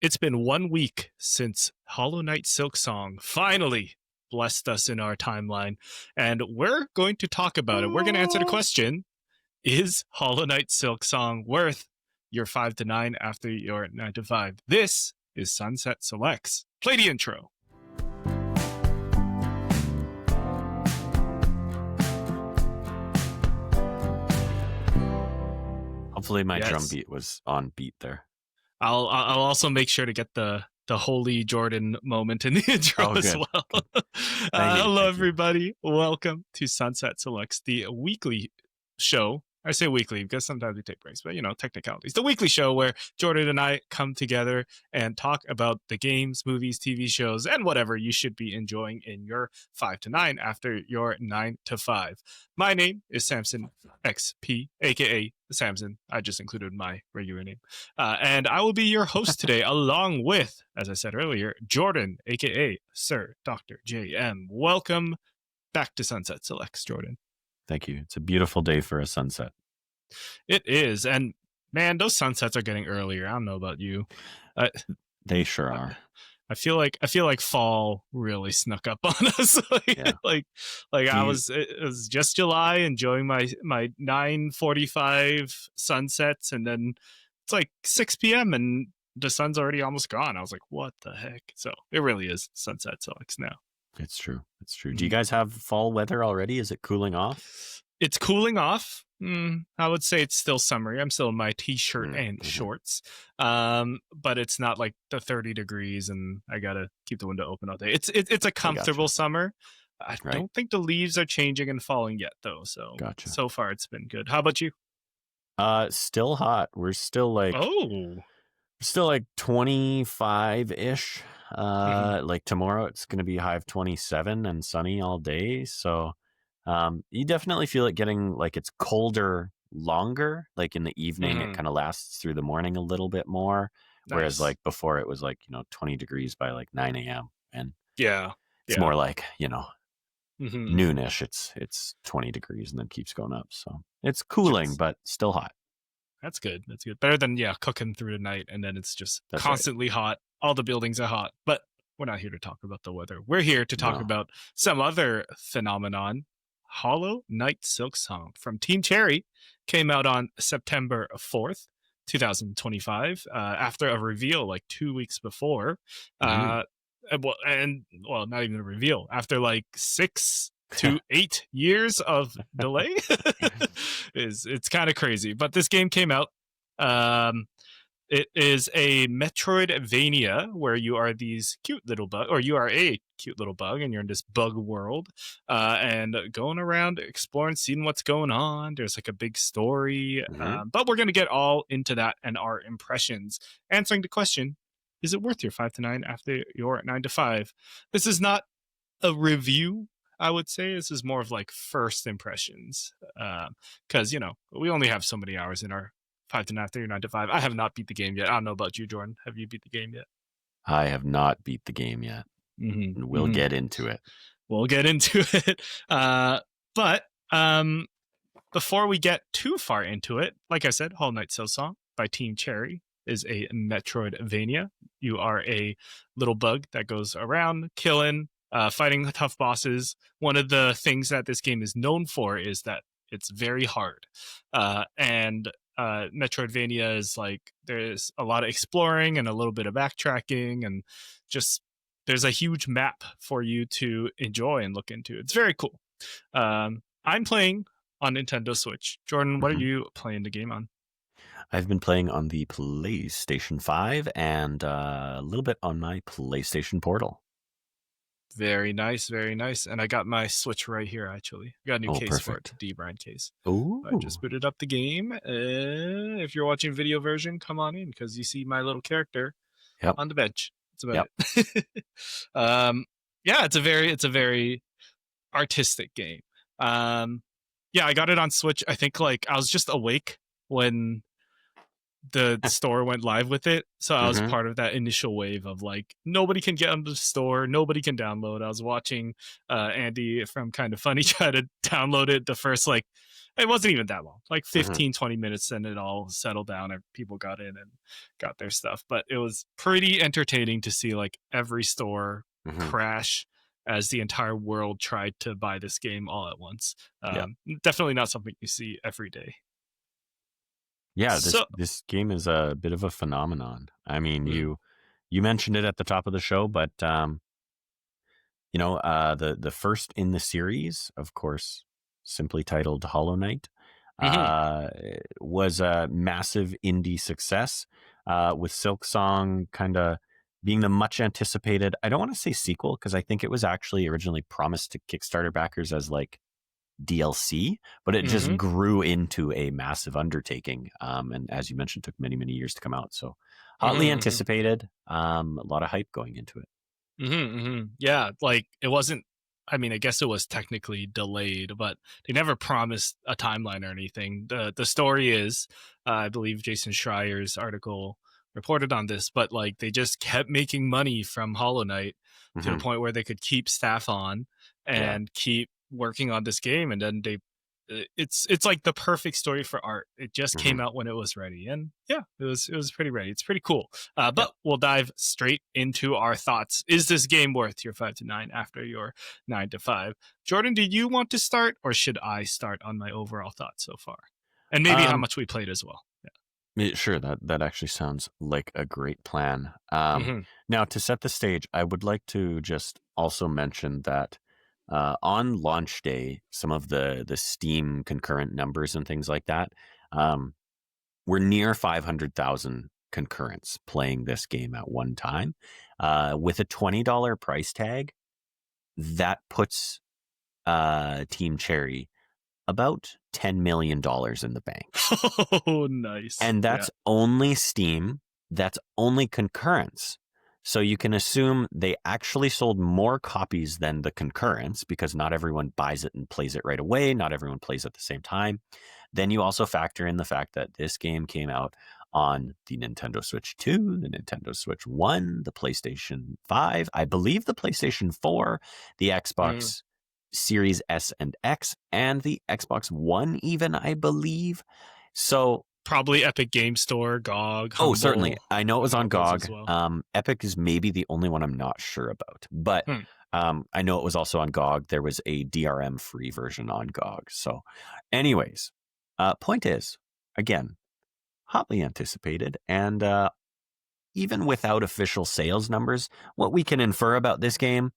It's been 1 week since Hollow Knight Silksong finally blessed us in our timeline, and we're going to talk about it. We're going to answer the question: is Hollow Knight Silksong worth your 5 to 9 after your 9 to 5? This is Sunset Selects. Play the intro. Hopefully my drum beat was on beat there. I'll also make sure to get the holy Jordan moment in the intro as well. Hello, everybody. Welcome to Sunset Selects, the weekly show. I say weekly because sometimes we take breaks, but technicalities. The weekly show where Jordan and I come together and talk about the games, movies, TV shows, and whatever you should be enjoying in your 5 to 9 after your 9 to 5. My name is Samson XP, aka Samson. I just included my regular name. And I will be your host today, along with, as I said earlier, Jordan, aka Sir Dr. JM. Welcome back to Sunset Selects, Jordan. Thank you. It's a beautiful day for a sunset. It is. And man, those sunsets are getting earlier. I don't know about you. They sure are. I feel like fall really snuck up on us. It was just July, enjoying my 9:45 sunsets, and then it's like 6 p.m. and the sun's already almost gone. I was like, what the heck? So it really is Sunset Selects now. It's true. It's true. Do you guys have fall weather already? Is it cooling off? It's cooling off. I would say it's still summery. I'm still in my t-shirt and shorts. But it's not like the 30 degrees and I got to keep the window open all day. It's a comfortable summer. I don't think the leaves are changing and falling yet, though. So so far it's been good. How about you? Still hot. We're still like 25-ish. Like tomorrow it's going to be a high of 27 and sunny all day. So you definitely feel it getting like it's colder longer. Like in the evening, it kind of lasts through the morning a little bit more. Nice. Whereas like before it was like, 20 degrees by like 9 a.m. And it's more like, noonish. It's 20 degrees and then keeps going up. So it's cooling, but still hot. That's good. That's good. Better than cooking through the night and then it's just constantly hot. All the buildings are hot. But we're not here to talk about the weather. We're here to talk about some other phenomenon. Hollow Knight Silksong from Team Cherry came out on September 4th, 2025, after a reveal like 2 weeks before. Not even a reveal. After like 6 to 8 years of delay. It's kind of crazy. But this game came out. It is a Metroidvania where you are these cute little bug, or you are a cute little bug, and you're in this bug world, and going around exploring, seeing what's going on. There's like a big story, but we're going to get all into that and our impressions, answering the question: is it worth your 5 to 9 after your 9 to 5? This is not a review. I would say this is more of like first impressions, because we only have so many hours in our 5 to 9 after your 9 to 5. I have not beat the game yet. I don't know about you, Jordan. Have you beat the game yet? I have not beat the game yet. And we'll get into it. We'll get into it. But before we get too far into it, like I said, Hollow Knight Silksong by Team Cherry is a Metroidvania. You are a little bug that goes around killing, fighting the tough bosses. One of the things that this game is known for is that it's very hard. And Metroidvania is like there's a lot of exploring and a little bit of backtracking, and just there's a huge map for you to enjoy and look into. It's very cool. I'm playing on Nintendo Switch. Jordan, what are you playing the game on? I've been playing on the PlayStation 5 and a little bit on my PlayStation Portal. Very nice, very nice. And I got my Switch right here, actually. I got a new case for it, D-Brand case. Ooh. I just booted up the game. If you're watching video version, come on in, because you see my little character on the bench. That's about it. It's a very artistic game. I got it on Switch. I think like I was just awake when the store went live with it. So I was Mm-hmm. part of that initial wave of like, nobody can get onto the store, nobody can download. I was watching Andy from Kind of Funny try to download it the first, like, it wasn't even that long, like Mm-hmm. 15-20 minutes, and it all settled down and people got in and got their stuff. But it was pretty entertaining to see like every store Mm-hmm. crash as the entire world tried to buy this game all at once. Yeah. Definitely not something you see every day. Yeah, this So, this game is a bit of a phenomenon. I mean, mm, you mentioned it at the top of the show, but the first in the series, of course, simply titled Hollow Knight, mhm, uh, was a massive indie success. With Silksong kind of being the much anticipated. I don't want to say sequel because I think it was actually originally promised to Kickstarter backers as like DLC, but it just mhm, grew into a massive undertaking. And as you mentioned, took many, many years to come out. So mhm, hotly mhm. anticipated, a lot of hype going into it. Yeah, like it wasn't. I mean, I guess it was technically delayed, but they never promised a timeline or anything. The story is, I believe Jason Schreier's article reported on this, but like they just kept making money from Hollow Knight to the Hmm. point where they could keep staff on Yeah. and keep working on this game, and then it's like the perfect story for art. It just Hmm. came out when it was ready, and yeah, it was pretty ready. It's pretty cool. Yeah. But we'll dive straight into our thoughts. Is this game worth your 5 to 9 after your 9 to 5? Jordan, do you want to start, or should I start on my overall thoughts so far, and maybe how Um, much we played as well? Sure, that actually sounds like a great plan. Yeah. Now, to set the stage, I would like to just also mention that on launch day, some of the Steam concurrent numbers and things like that, um, we're near 500,000 concurrents playing this game at one time. With a $20 price tag, that puts Team Cherry about $10 million in the bank. Oh, nice. And Yeah. that's only Steam. That's only concurrence. So you can assume they actually sold more copies than the concurrence because not everyone buys it and plays it right away. Not everyone plays at the same time. Then you also factor in the fact that this game came out on the Nintendo Switch 2, the Nintendo Switch 1, the PlayStation 5, I believe the PlayStation 4, the Mm. Xbox Series S and X, and the Xbox One, even, I believe. So, Probably Epic Game Store, GOG, oh, certainly. Humble, I know it was on all those GOG. as well. Epic is maybe the only one I'm not sure about, but Hmm. I know it was also on GOG. There was a DRM free version on GOG. So, anyways, point is, again, hotly anticipated. And even without official sales numbers, what we can infer about this game,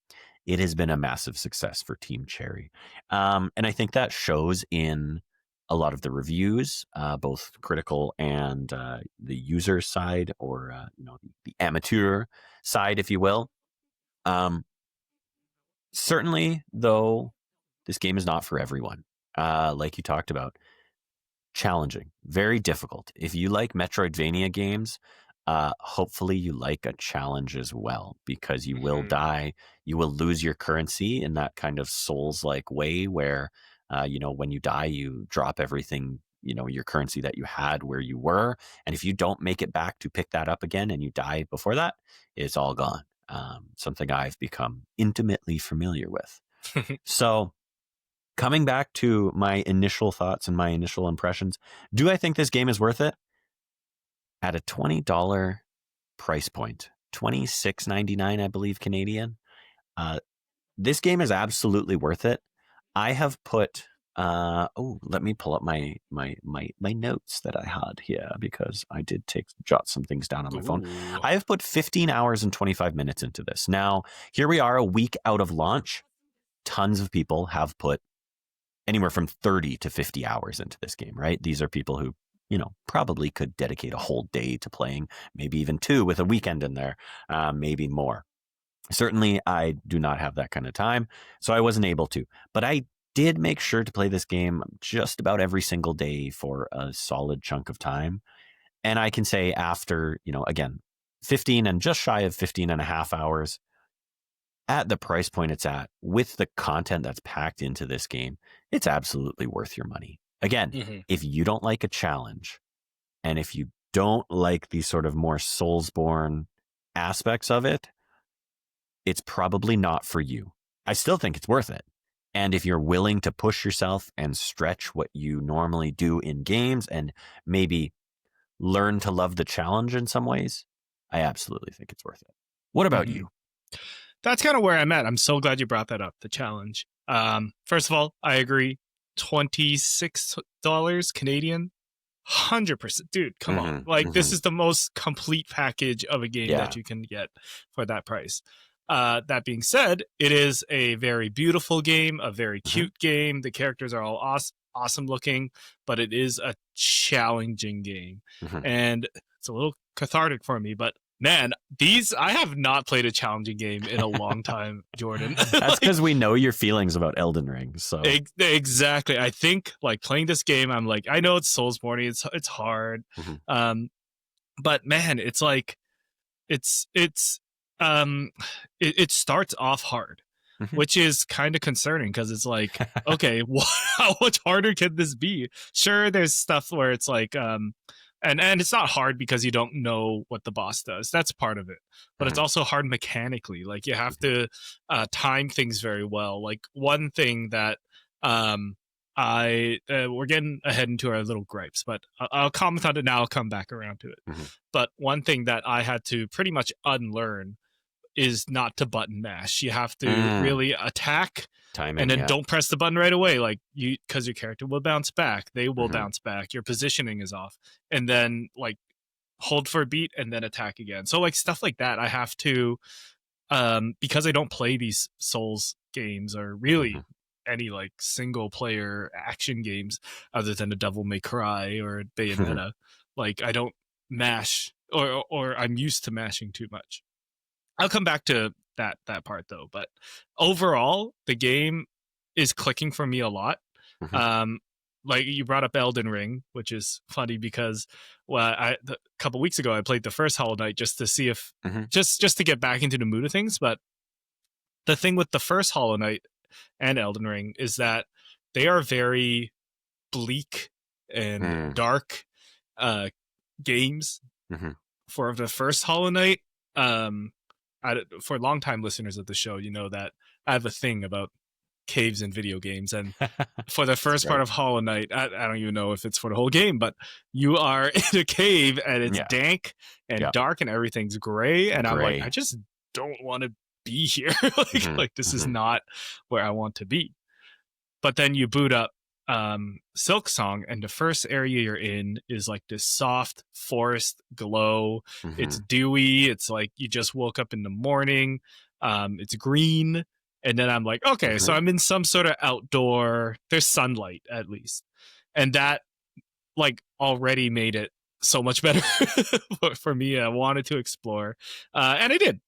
it has been a massive success for Team Cherry. And I think that shows in a lot of the reviews, both critical and the user side, or the amateur side, if you will. Um, Certainly, though, this game is not for everyone. Like you talked about, challenging, very difficult. If you like Metroidvania games, hopefully you like a challenge as well, because you will Mhm. die, you will lose your currency in that kind of Souls-like way where, when you die, you drop everything, your currency that you had where you were, and if you don't make it back to pick that up again and you die before that, it's all gone. Something I've become intimately familiar with. So, coming back to my initial thoughts and my initial impressions, do I think this game is worth it? At a $20 price point, 26.99, I believe, Canadian. Uh, this game is absolutely worth it. I have put let me pull up my notes that I had here, because I did jot some things down on my phone. Ooh. I have put 15 hours and 25 minutes into this. Now, here we are a week out of launch. Tons of people have put anywhere from 30 to 50 hours into this game, right? These are people who, probably could dedicate a whole day to playing, maybe even two with a weekend in there, maybe more. Certainly, I do not have that kind of time, so I wasn't able to. But I did make sure to play this game just about every single day for a solid chunk of time. And I can say after, again, 15 and just shy of 15 and a half hours, at the price point it's at, with the content that's packed into this game, it's absolutely worth your money. Again, Mhm. if you don't like a challenge, and if you don't like the sort of more Soulsborne aspects of it, it's probably not for you. I still think it's worth it. And if you're willing to push yourself and stretch what you normally do in games and maybe learn to love the challenge in some ways, I absolutely think it's worth it. What about you? That's kind of where I'm at. I'm so glad you brought that up, the challenge. First of all, I agree. $26 Canadian, 100%. Dude, come on. Like, this is the most complete package of a game that you can get for that price. That being said, it is a very beautiful game, a very cute game. The characters are all awesome looking, but it is a challenging game. And it's a little cathartic for me, but man, I have not played a challenging game in a long time, Jordan. That's because we know your feelings about Elden Ring. So exactly. I think like playing this game, I'm like, I know it's Soulsborne, it's hard. But man, it's like it starts off hard, which is kind of concerning because it's like, okay, how much harder can this be? Sure, there's stuff where it's like and it's not hard because you don't know what the boss does. That's part of it. But it's also hard mechanically. Like you have to time things very well. Like one thing that we're getting ahead into our little gripes, but I'll comment on it now. I'll come back around to it. But one thing that I had to pretty much unlearn is not to button mash. You have to really attack timing, and then don't press the button right away, like because your character will bounce back. They will bounce back. Your positioning is off, and then like hold for a beat and then attack again. So like stuff like that, I have to because I don't play these Souls games or really any like single player action games other than a Devil May Cry or a Bayonetta. Like I don't mash or I'm used to mashing too much. I'll come back to that part though, but overall the game is clicking for me a lot. Like you brought up Elden Ring, which is funny because a couple weeks ago I played the first Hollow Knight just to see if just to get back into the mood of things. But the thing with the first Hollow Knight and Elden Ring is that they are very bleak and dark games. For the first Hollow Knight, for longtime listeners of the show, you know that I have a thing about caves in video games. And for the first part of Hollow Knight, I don't even know if it's for the whole game, but you are in a cave and it's dank and dark and everything's gray. And I'm like, I just don't want to be here. like this is not where I want to be. But then you boot up Silksong, and the first area you're in is like this soft forest glow. It's dewy. It's like you just woke up in the morning. It's green. And then I'm like, okay, so I'm in some sort of outdoor, there's sunlight at least. And that like already made it so much better for me. I wanted to explore. And I did.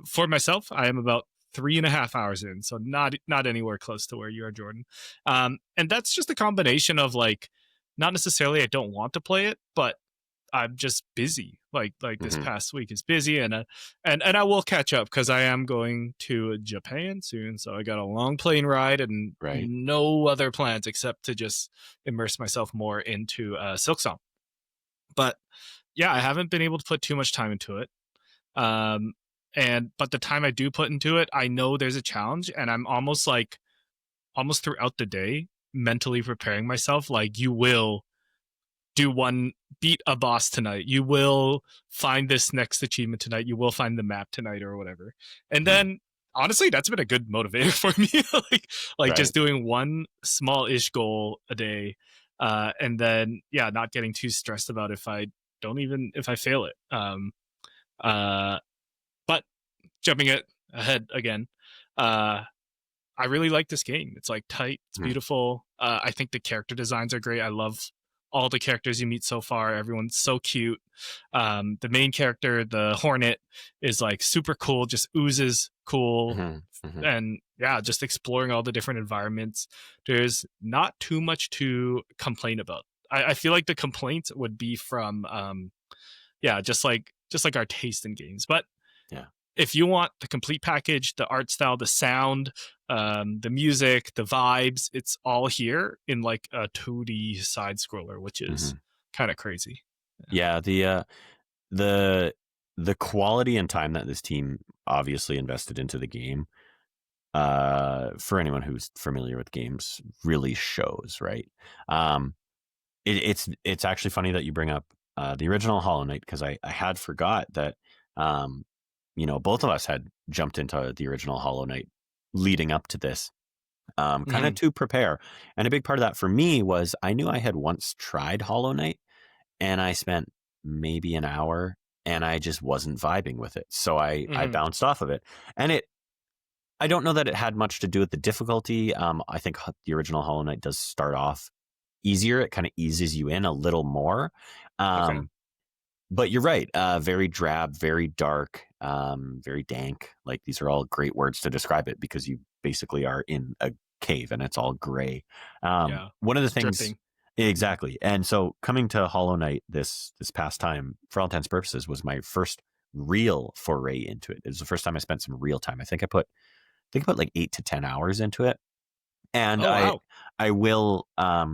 For myself, I am about 3.5 hours in, so not anywhere close to where you are, Jordan. And that's just a combination of like, not necessarily I don't want to play it, but I'm just busy. Like this past week is busy, and I will catch up because I am going to Japan soon. So I got a long plane ride and no other plans except to just immerse myself more into Silksong. But yeah, I haven't been able to put too much time into it. But the time I do put into it, I know there's a challenge, and I'm almost throughout the day mentally preparing myself. Like, you will beat a boss tonight. You will find this next achievement tonight. You will find the map tonight or whatever. And then honestly, that's been a good motivator for me. like just doing one small-ish goal a day. And then, not getting too stressed about if I fail it. But jumping ahead again, I really like this game. It's like tight. It's beautiful. I think the character designs are great. I love all the characters you meet so far. Everyone's so cute. The main character, the Hornet, is like super cool, just oozes cool. And just exploring all the different environments. There's not too much to complain about. I feel like the complaints would be from just like our taste in games. But if you want the complete package, the art style, the sound, the music, the vibes, it's all here in like a 2D side scroller, which is kind of crazy. Yeah, the the quality and time that this team obviously invested into the game, for anyone who's familiar with games, really shows, right? Um, it's actually funny that you bring up the original Hollow Knight, because I had forgot that um, both of us had jumped into the original Hollow Knight leading up to this, kind of Hmm. to prepare. And a big part of that for me was I knew I had once tried Hollow Knight, and I spent maybe an hour, and I just wasn't vibing with it. So I Hmm. bounced off of it. And I don't know that it had much to do with the difficulty. I think the original Hollow Knight does start off easier. It kind of eases you in a little more. Okay. Um, but you're right. Very drab, very dark, very dank. Like, these are all great words to describe it, because you basically are in a cave and it's all gray. Yeah. One of the It's things, dripping. exactly. And so coming to Hollow Knight this past time, for all intents and purposes, was my first real foray into it. It was the first time I spent some real time. I think I put like 8 to 10 hours into it, and Oh wow. I will a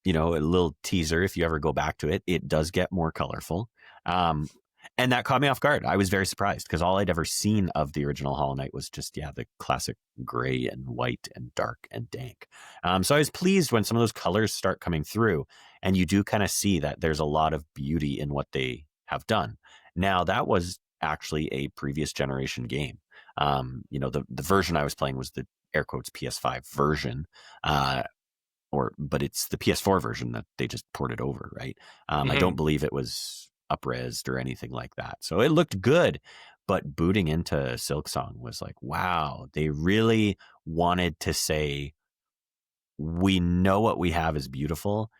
little teaser. If you ever go back to it, it does get more colorful. Um, and that caught me off guard. I was very surprised, because all I'd ever seen of the original Hollow Knight was just, the classic gray and white and dark and dank. So I was pleased when some of those colors start coming through, and you do kind of see that there's a lot of beauty in what they have done. Now, that was actually a previous generation game. The version I was playing was the air quotes PS5 version. But it's the PS4 version that they just ported over, right? I Hmm. don't believe it was upresed or anything like that. So it looked good, but booting into Silksong was like, wow, they really wanted to say, we know what we have is beautiful,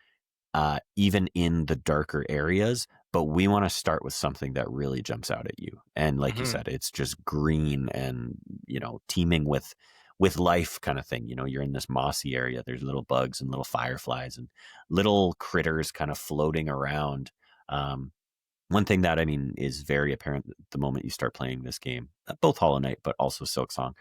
even in the darker areas, but we want to start with something that really jumps out at you. And like you Hmm. said, it's just green and, teeming with life, kind of thing. You're in this mossy area. There's little bugs and little fireflies and little critters kind of floating around. Um, One thing that, I mean, is very apparent the moment you start playing this game, both Hollow Knight, but also Silksong,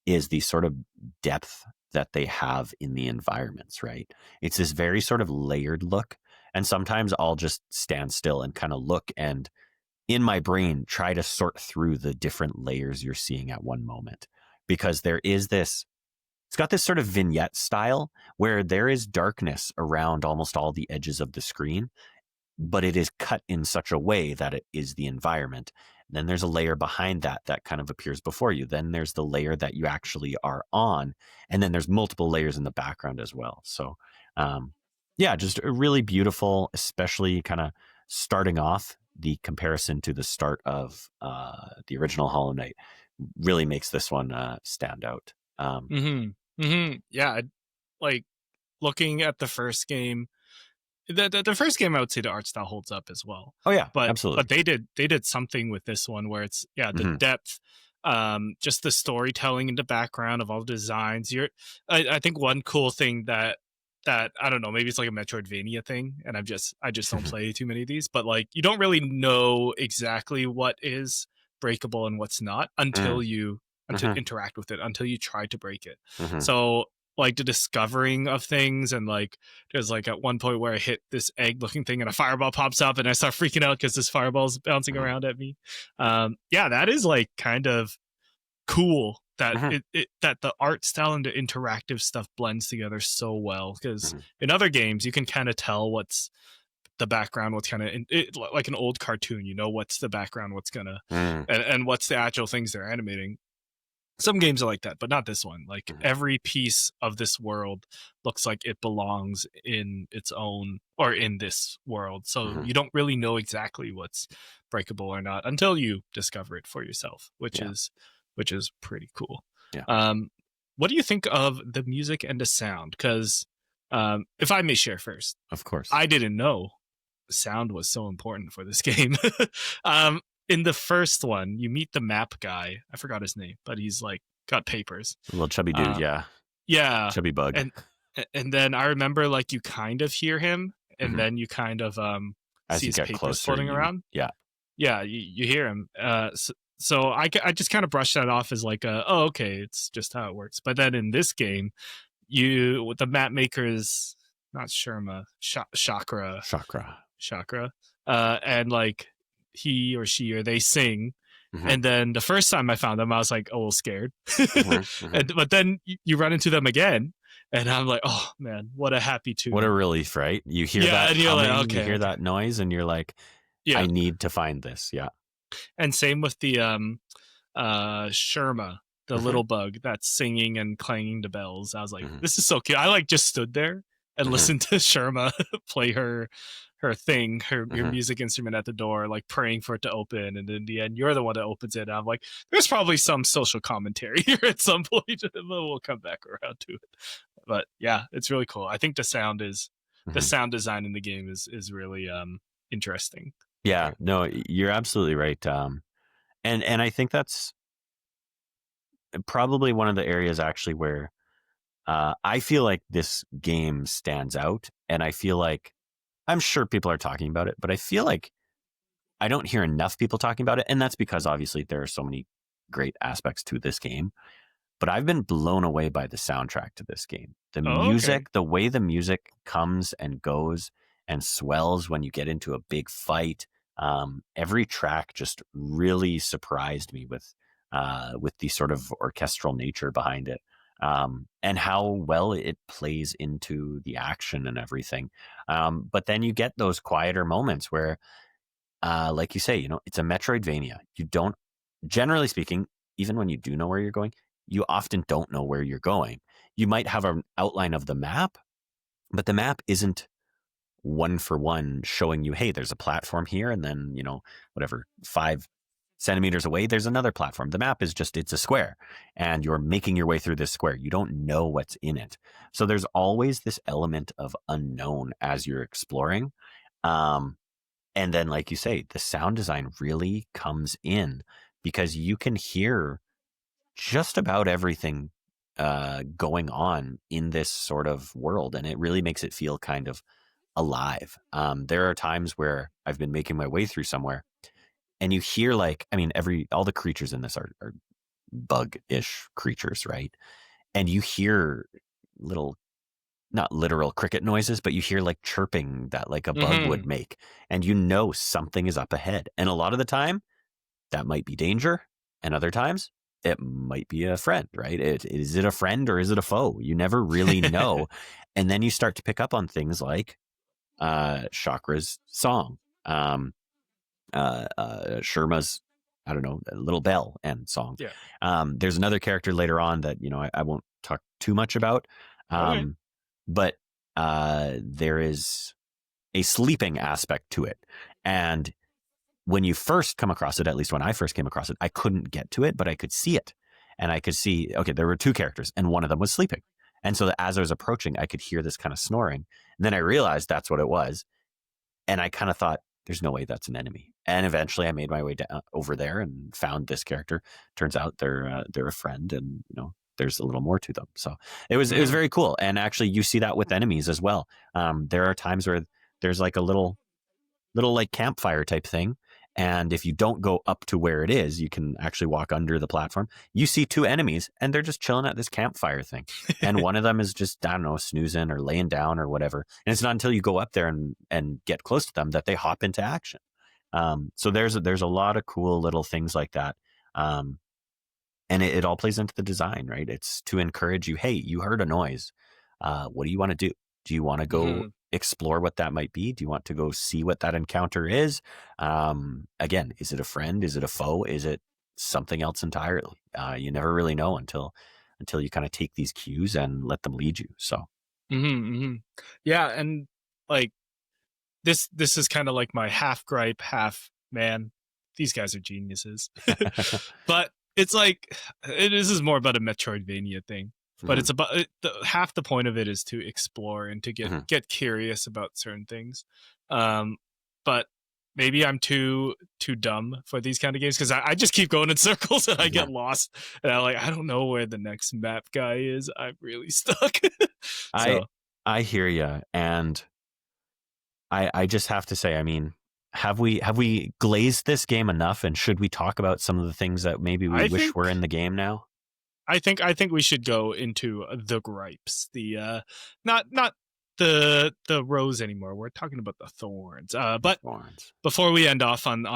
is the sort of depth that they have in the environments, right? It's this very sort of layered look. And sometimes I'll just stand still and kind of look, and in my brain try to sort through the different layers you're seeing at one moment. Because it's got this sort of vignette style where there is darkness around almost all the edges of the screen, but it is cut in such a way that it is the environment. Then there's a layer behind that that kind of appears before you. Then there's the layer that you actually are on. And then there's multiple layers in the background as well. So, um, yeah, just really beautiful, especially kind of starting off. The comparison to the start of the original Hollow Knight really makes this one stand out. Hmm. Hmm. Yeah. Like looking at the first game, the first game, I would say the art style holds up as well, Oh, yeah, but absolutely. they did something with this one where it's the Hmm. depth, just the storytelling in the background of all the designs. I think one cool thing that I don't know, maybe it's like a Metroidvania thing, and I just don't play too many of these, but like you don't really know exactly what is breakable and what's not until you until Hmm. interact with it, until you try to break it. Hmm. So like the discovering of things, and like there's like at one point where I hit this egg looking thing and a fireball pops up and I start freaking out because this fireball's bouncing Hmm. around at me. Yeah, that is like kind of cool that Hmm. that the art style and the interactive stuff blends together so well, because Hmm. in other games you can kind of tell what's the background, what's kind of like an old cartoon, what's the background, what's gonna Hmm. and what's the actual things they're animating. Some games are like that, but not this one. Like Hmm. every piece of this world looks like it belongs in its own, or in this world. So Hmm. you don't really know exactly what's breakable or not until you discover it for yourself, Yeah. which is pretty cool. Yeah. Um, what do you think of the music and the sound? Because if I may share first, Of course. I didn't know sound was so important for this game. um, in the first one, you meet the map guy. I forgot his name, but he's like got papers. A little chubby dude, Uh, yeah. yeah, Chubby bug. and and then I remember like you kind of hear him, and Hmm. then you kind of As see you his get papers closer, floating around. yeah. Yeah, you hear him. So I just kind of brushed that off as like oh, okay, it's just how it works. But then in this game, you with the map makers, not Sherma, Chakra, Chakra. Chakra. and like he or she or they sing. Mm-hmm. And then the first time I found them, I was like a little scared. Mm-hmm. Mm-hmm. But then you run into them again, and I'm like, oh man, what a happy What a tune. relief, right? You hear Yeah, that and you're like, humming, you okay, hear okay. that noise, and you're like, I Yeah. need to find this. Yeah. And same with the Sherma, the Mm-hmm. little bug that's singing and clanging the bells. I was like, Mm-hmm. this is so cute. I like just stood there and Mm-hmm. listened to Sherma play her thing, her Mm-hmm. music instrument at the door, like praying for it to open. And in the end, you're the one that opens it. And I'm like, there's probably some social commentary here at some point, but we'll come back around to it. But yeah, it's really cool. I think the Mm-hmm. sound design in the game is really interesting. Yeah, no, you're absolutely right. And I think that's probably one of the areas actually where I feel like this game stands out, and I feel like I'm sure people are talking about it, but I feel like I don't hear enough people talking about it, and that's because obviously there are so many great aspects to this game. But I've been blown away by the soundtrack to this game. The Oh, okay. music, the way the music comes and goes and swells when you get into a big fight. Every track just really surprised me with the sort of orchestral nature behind it, and how well it plays into the action and everything. But then you get those quieter moments where, like you say, it's a Metroidvania. You don't, generally speaking, even when you do know where you're going, you often don't know where you're going. You might have an outline of the map, but the map isn't one for one showing you, hey, there's a platform here, and then, whatever, 5 centimeters away, there's another platform. The map is just, it's a square, and you're making your way through this square. You don't know what's in it. So there's always this element of unknown as you're exploring. Um, and then, like you say, the sound design really comes in because you can hear just about everything going on in this sort of world, and it really makes it feel kind of alive. There are times where I've been making my way through somewhere, and you hear, like, I mean, all the creatures in this are bug-ish creatures, right? And you hear little, not literal cricket noises, but you hear like chirping that like a bug would Mm-hmm. make, and something is up ahead. And a lot of the time, that might be danger, and other times it might be a friend, right? Is it a friend or is it a foe? You never really know. And then you start to pick up on things like Chakra's song, Sherma's, I don't know, Little Bell and song. Yeah. There's another character later on that, I won't talk too much about. Okay. But there is a sleeping aspect to it. And when you first come across it, at least when I first came across it, I couldn't get to it, but I could see it. And I could see, okay, there were two characters and one of them was sleeping. And so as I was approaching, I could hear this kind of snoring. And then I realized that's what it was. And I kind of thought, there's no way that's an enemy. And eventually I made my way down over there and found this character. Turns out they're a friend, and there's a little more to them. So it was Mm-hmm. very cool. And actually you see that with enemies as well. There are times where there's like a little like campfire type thing. And if you don't go up to where it is, you can actually walk under the platform. You see two enemies and they're just chilling at this campfire thing. And one of them is just, I don't know, snoozing or laying down or whatever. And it's not until you go up there and get close to them that they hop into action. So there's a lot of cool little things like that. And it all plays into the design, right? It's to encourage you. Hey, you heard a noise. What do you want to do? Do you want to go Mm-hmm. explore what that might be? Do you want to go see what that encounter is? Again, is it a friend? Is it a foe? Is it something else entirely? You never really know until you kind of take these cues and let them lead you. So, Mm-hmm. Mm-hmm. Yeah, and like this is kind of like my half gripe, half man. These guys are geniuses, but it's like this is more about a Metroidvania thing. But mhm, it's about half the point of it is to explore and to mhm. get curious about certain things. Um, but maybe I'm too dumb for these kind of games because I just keep going in circles and I Yeah, get lost and I don't know where the next map guy is. I'm really stuck. I So I hear you, and I just have to say, I mean, have we glazed this game enough? And should we talk about some of the things that maybe we I wish think were in the game now? I think we should go into the gripes. The not the rose anymore. We're talking about the thorns. But Thorns. before we end off on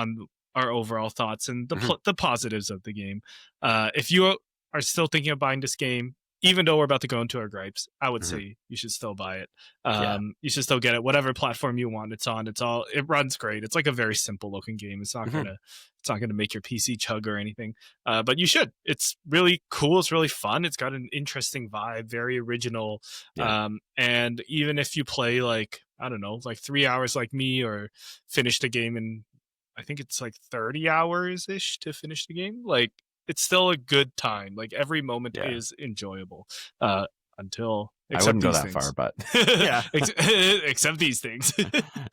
our overall thoughts and Mhm. the positives of the game, if you are still thinking of buying this game, even though we're about to go into our gripes, I would Mhm. say you should still buy it. Yeah. You should still get it, whatever platform you want. It's on. It runs great. It's like a very simple looking game. Mhm. It's not gonna make your PC chug or anything. But you should. It's really cool. It's really fun. It's got an interesting vibe, very original. Yeah. And even if you play like, I don't know, like 3 hours like me, or finish the game in, I think it's like 30 hours ish to finish the game. Like, it's still a good time. Like, every moment Yeah. is enjoyable. Uh, until I except wouldn't go these that far, things. but yeah. Except these things.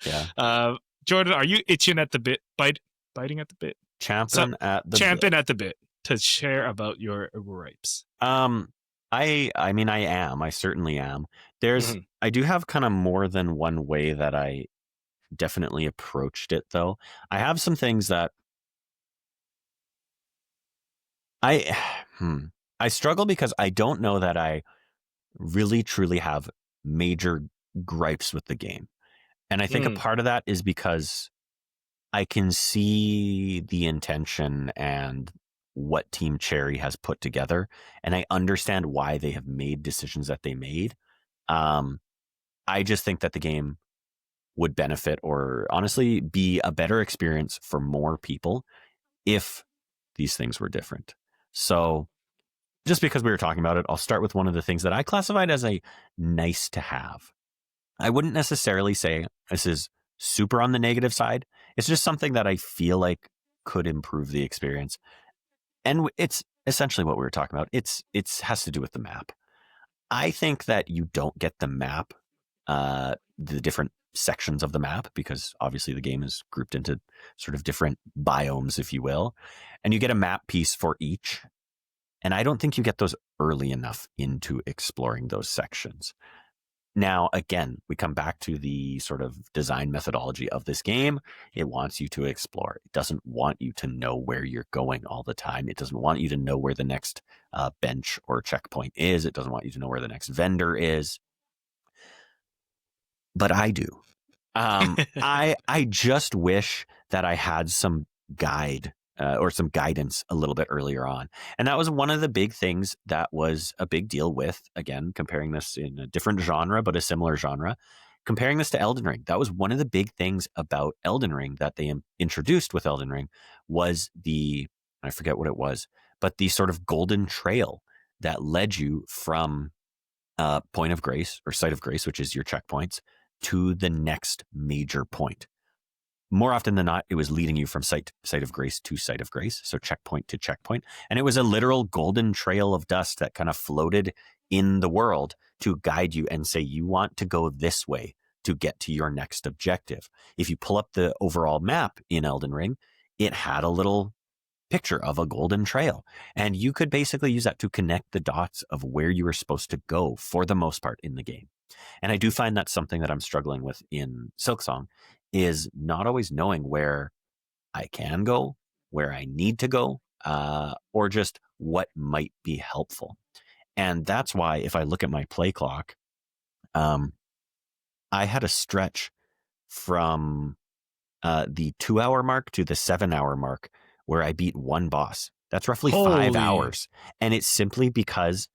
Yeah. Jordan, are you itching at the bit, biting at the bit? So Champing at the bit. champing at the bit to share about your gripes. Um, I mean, I am. I certainly am. Mhm. I do have kind of more than one way that I definitely approached it, though. I have some things that I, I struggle because I don't know that I really truly have major gripes with the game. And I think a Mm. part of that is because I can see the intention and what Team Cherry has put together, and I understand why they have made decisions that they made. Um, I just think that the game would benefit, or honestly be a better experience for more people if these things were different. So, just because we were talking about it, I'll start with one of the things that I classified as a nice to have. I wouldn't necessarily say this is super on the negative side. It's just something that I feel like could improve the experience. And it's essentially what we were talking about. It's has to do with the map. I think that you don't get the map, the different sections of the map, because obviously the game is grouped into sort of different biomes, if you will, and you get a map piece for each. And I don't think you get those early enough into exploring those sections. Now, again, we come back to the sort of design methodology of this game. It wants you to explore. It doesn't want you to know where you're going all the time. It doesn't want you to know where the next bench or checkpoint is. It doesn't want you to know where the next vendor is. But I do. I just wish that I had some guide or some guidance a little bit earlier on, and that was one of the big things that was a big deal with, again, comparing this in a different genre but a similar genre. Comparing this to Elden Ring, that was one of the big things about Elden Ring that they introduced with Elden Ring was I forget what it was, but the sort of golden trail that led you from point of grace or site of grace, which is your checkpoints, to the next major point. More often than not, it was leading you from site of grace to site of grace, so checkpoint to checkpoint. And it was a literal golden trail of dust that kind of floated in the world to guide you and say, you want to go this way to get to your next objective. If you pull up the overall map in Elden Ring, it had a little picture of a golden trail. And you could basically use that to connect the dots of where you were supposed to go for the most part in the game. And I do find that's something that I'm struggling with in Silksong, is not always knowing where I can go, where I need to go, or just what might be helpful. And that's why if I look at my play clock, I had a stretch from the 2 hour mark to the 7 hour mark where I beat one boss. That's roughly five Holy. hours. And it's simply because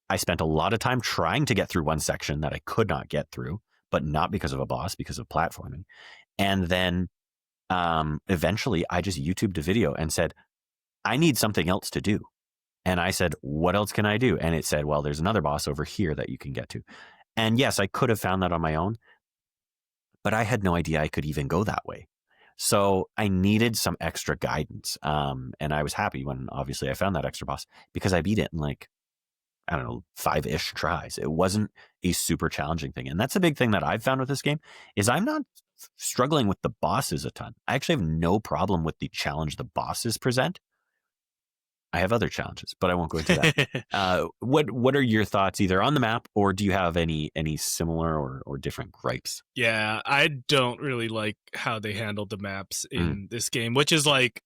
I spent a lot of time trying to get through one section that I could not get through, but not because of a boss, because of platforming. And then eventually I just YouTubed a video and said, I need something else to do. And I said, what else can I do? And it said, well, there's another boss over here that you can get to. And yes, I could have found that on my own, but I had no idea I could even go that way. So I needed some extra guidance. And I was happy when obviously I found that extra boss because I beat it in like, I don't know, 5-ish tries. It wasn't a super challenging thing. And that's a big thing that I've found with this game is I'm not struggling with the bosses a ton. I actually have no problem with the challenge the bosses present. I have other challenges, but I won't go into that. What are your thoughts either on the map or do you have any similar or different gripes? Yeah, I don't really like how they handled the maps Mm, in this game, which is like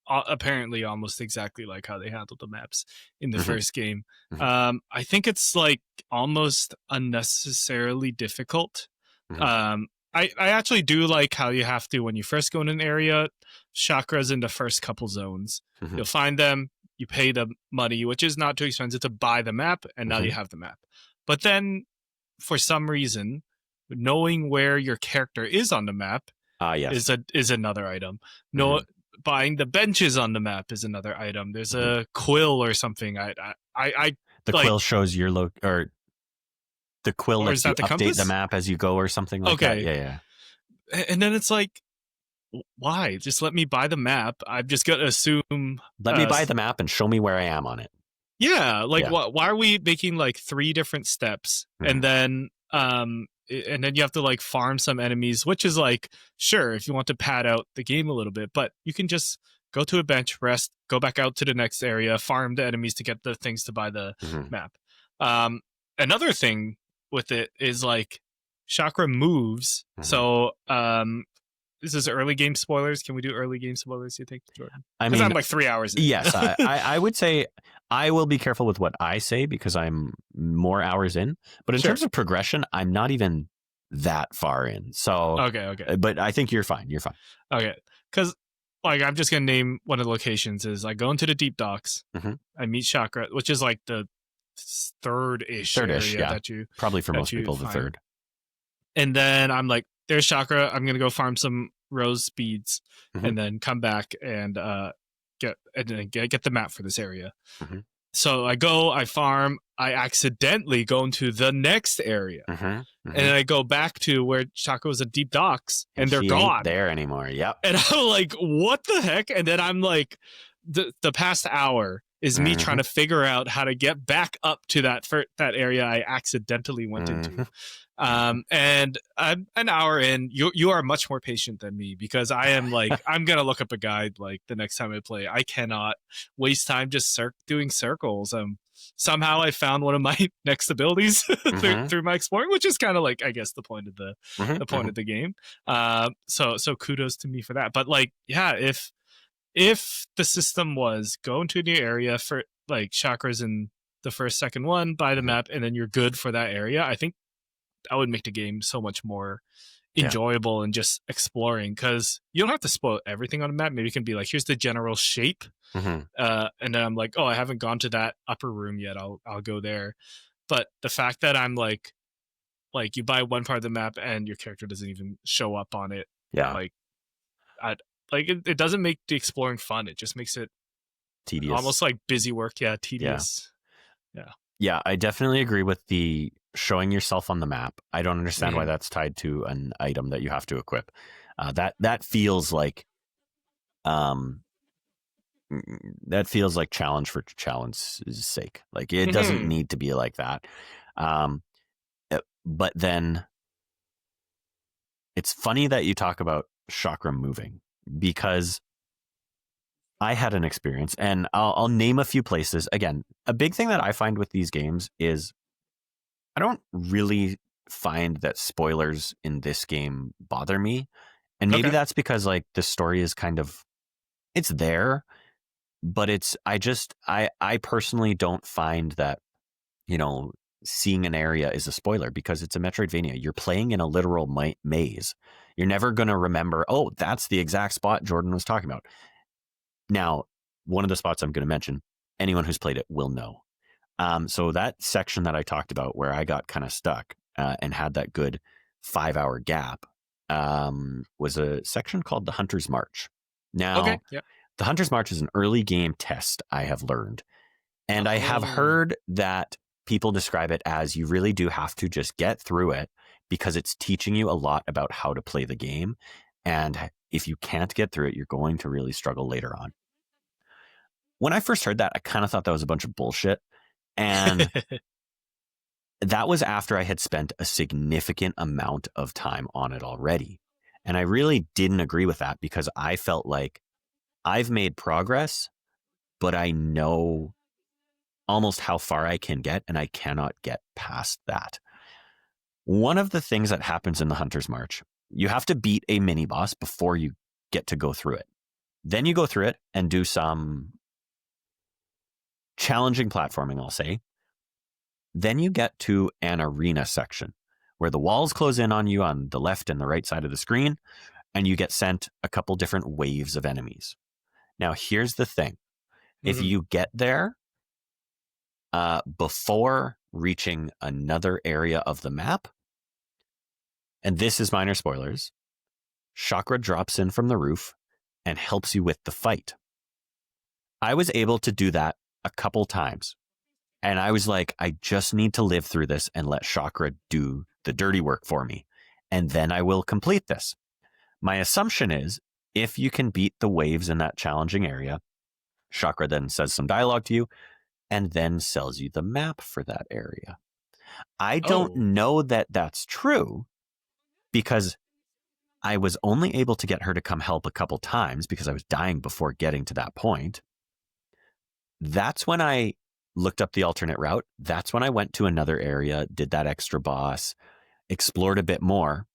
apparently almost exactly like how they handled the maps in the Mm-hmm. first game. Mm-hmm. I think it's like almost unnecessarily difficult. Mm-hmm. I actually do like how you have to, when you first go in an area, chakras in the first couple zones. Mm-hmm. You'll find them, you pay the money, which is not too expensive, to buy the map, and now Mm-hmm. you have the map. But then, for some reason, knowing where your character is on the map Yes. is another item. Mm-hmm. No, buying the benches on the map is another item. There's Mm-hmm. a quill or something. I The like, quill shows your or the quill or is lets you that the update the compass? map as you go or something like that. Okay, Yeah, yeah. and then it's like, why? Just let me buy the map. I'm just gonna assume. Let me buy the map and show me where I am on it. Yeah, like Yeah. why are we making like 3 different steps, Mm-hmm. and then you have to like farm some enemies, which is like, sure, if you want to pad out the game a little bit, but you can just go to a bench, rest, go back out to the next area, farm the enemies to get the things to buy the Mm-hmm. map. Um Another thing with it is like chakra moves. Mm-hmm. So this is early game spoilers. Can we do early game spoilers, you think, Jordan? I Because I'm mean, like 3 hours in. yes, I would say I will be careful with what I say because I'm more hours in. But in Sure. terms of progression, I'm not even that far in. So, Okay. But I think you're fine. You're fine. Okay. Because, like, I'm just going to name one of the locations is I go into the deep docks. Mm-hmm. I meet Chakra, which is like the third-ish area Yeah. that you Probably for most people, find. the third. And then I'm like, there's Chakra. I'm going to go farm some rose speeds, Mm-hmm. and then come back and get the map for this area. Mm-hmm. So I go, I farm, I accidentally go into the next area. Mm-hmm. Mm-hmm. And I go back to where Chakra was at deep docks, and they're she gone. Ain't there anymore. Yep. And I'm like, what the heck? And then I'm like, the past hour is me Mm-hmm. trying to figure out how to get back up to that area I accidentally went Mm-hmm. into. And I'm an hour in. You are much more patient than me, because I am like, I'm gonna look up a guide like the next time I play. I cannot waste time just doing circles. Somehow I found one of my next abilities Mm-hmm. through my exploring, which is kind of like, I guess, the point of the Mm-hmm. point of the game. So kudos to me for that. But like, yeah, if the system was go into a new area for like chakras in the first, second one, buy the Mm-hmm. map, and then you're good for that area, I think that would make the game so much more enjoyable and just exploring, because you don't have to spoil everything on the map. Maybe it can be like, here's the general shape, Mm-hmm. and then I'm like, oh, I haven't gone to that upper room yet, I'll go there. But the fact that I'm like you buy one part of the map and your character doesn't even show up on it, Yeah. like it doesn't make the exploring fun. It just makes it Tedious. almost like busy work. Yeah, tedious. Yeah, I definitely agree with the showing yourself on the map. I don't understand why Mhm. that's tied to an item that you have to equip. That feels like challenge for challenge's sake. Like it doesn't Mhm. need to be like that. But then it's funny that you talk about chakra moving, because I had an experience, and I'll name a few places. Again, a big thing that I find with these games is I don't really find that spoilers in this game bother me. And maybe Okay. that's because like the story is kind of, it's there, but I personally don't find that, seeing an area is a spoiler, because it's a Metroidvania. You're playing in a literal maze. You're never going to remember, oh, that's the exact spot Jordan was talking about. Now, one of the spots I'm going to mention, anyone who's played it will know. So that section that I talked about where I got kind of stuck and had that good 5-hour gap was a section called the Hunter's March. Now, Okay. Yeah. the Hunter's March is an early game test, I have learned. And I have heard that people describe it as you really do have to just get through it, because it's teaching you a lot about how to play the game. And if you can't get through it, you're going to really struggle later on. When I first heard that, I kind of thought that was a bunch of bullshit. And that was after I had spent a significant amount of time on it already. And I really didn't agree with that, because I felt like I've made progress, but I know almost how far I can get, and I cannot get past that. One of the things that happens in the Hunter's March, you have to beat a mini boss before you get to go through it. Then you go through it and do some challenging platforming, I'll say. Then you get to an arena section where the walls close in on you on the left and the right side of the screen, and you get sent a couple different waves of enemies. Now, here's the thing. If you get there before reaching another area of the map, and this is minor spoilers, Chakra drops in from the roof and helps you with the fight. I was able to do that a couple times. And I was like, I just need to live through this and let Chakra do the dirty work for me. And then I will complete this. My assumption is if you can beat the waves in that challenging area, Chakra then says some dialogue to you and then sells you the map for that area. I don't know that that's true because I was only able to get her to come help a couple times because I was dying before getting to that point. That's when I looked up the alternate route. That's when I went to another area, did that extra boss, explored a bit more,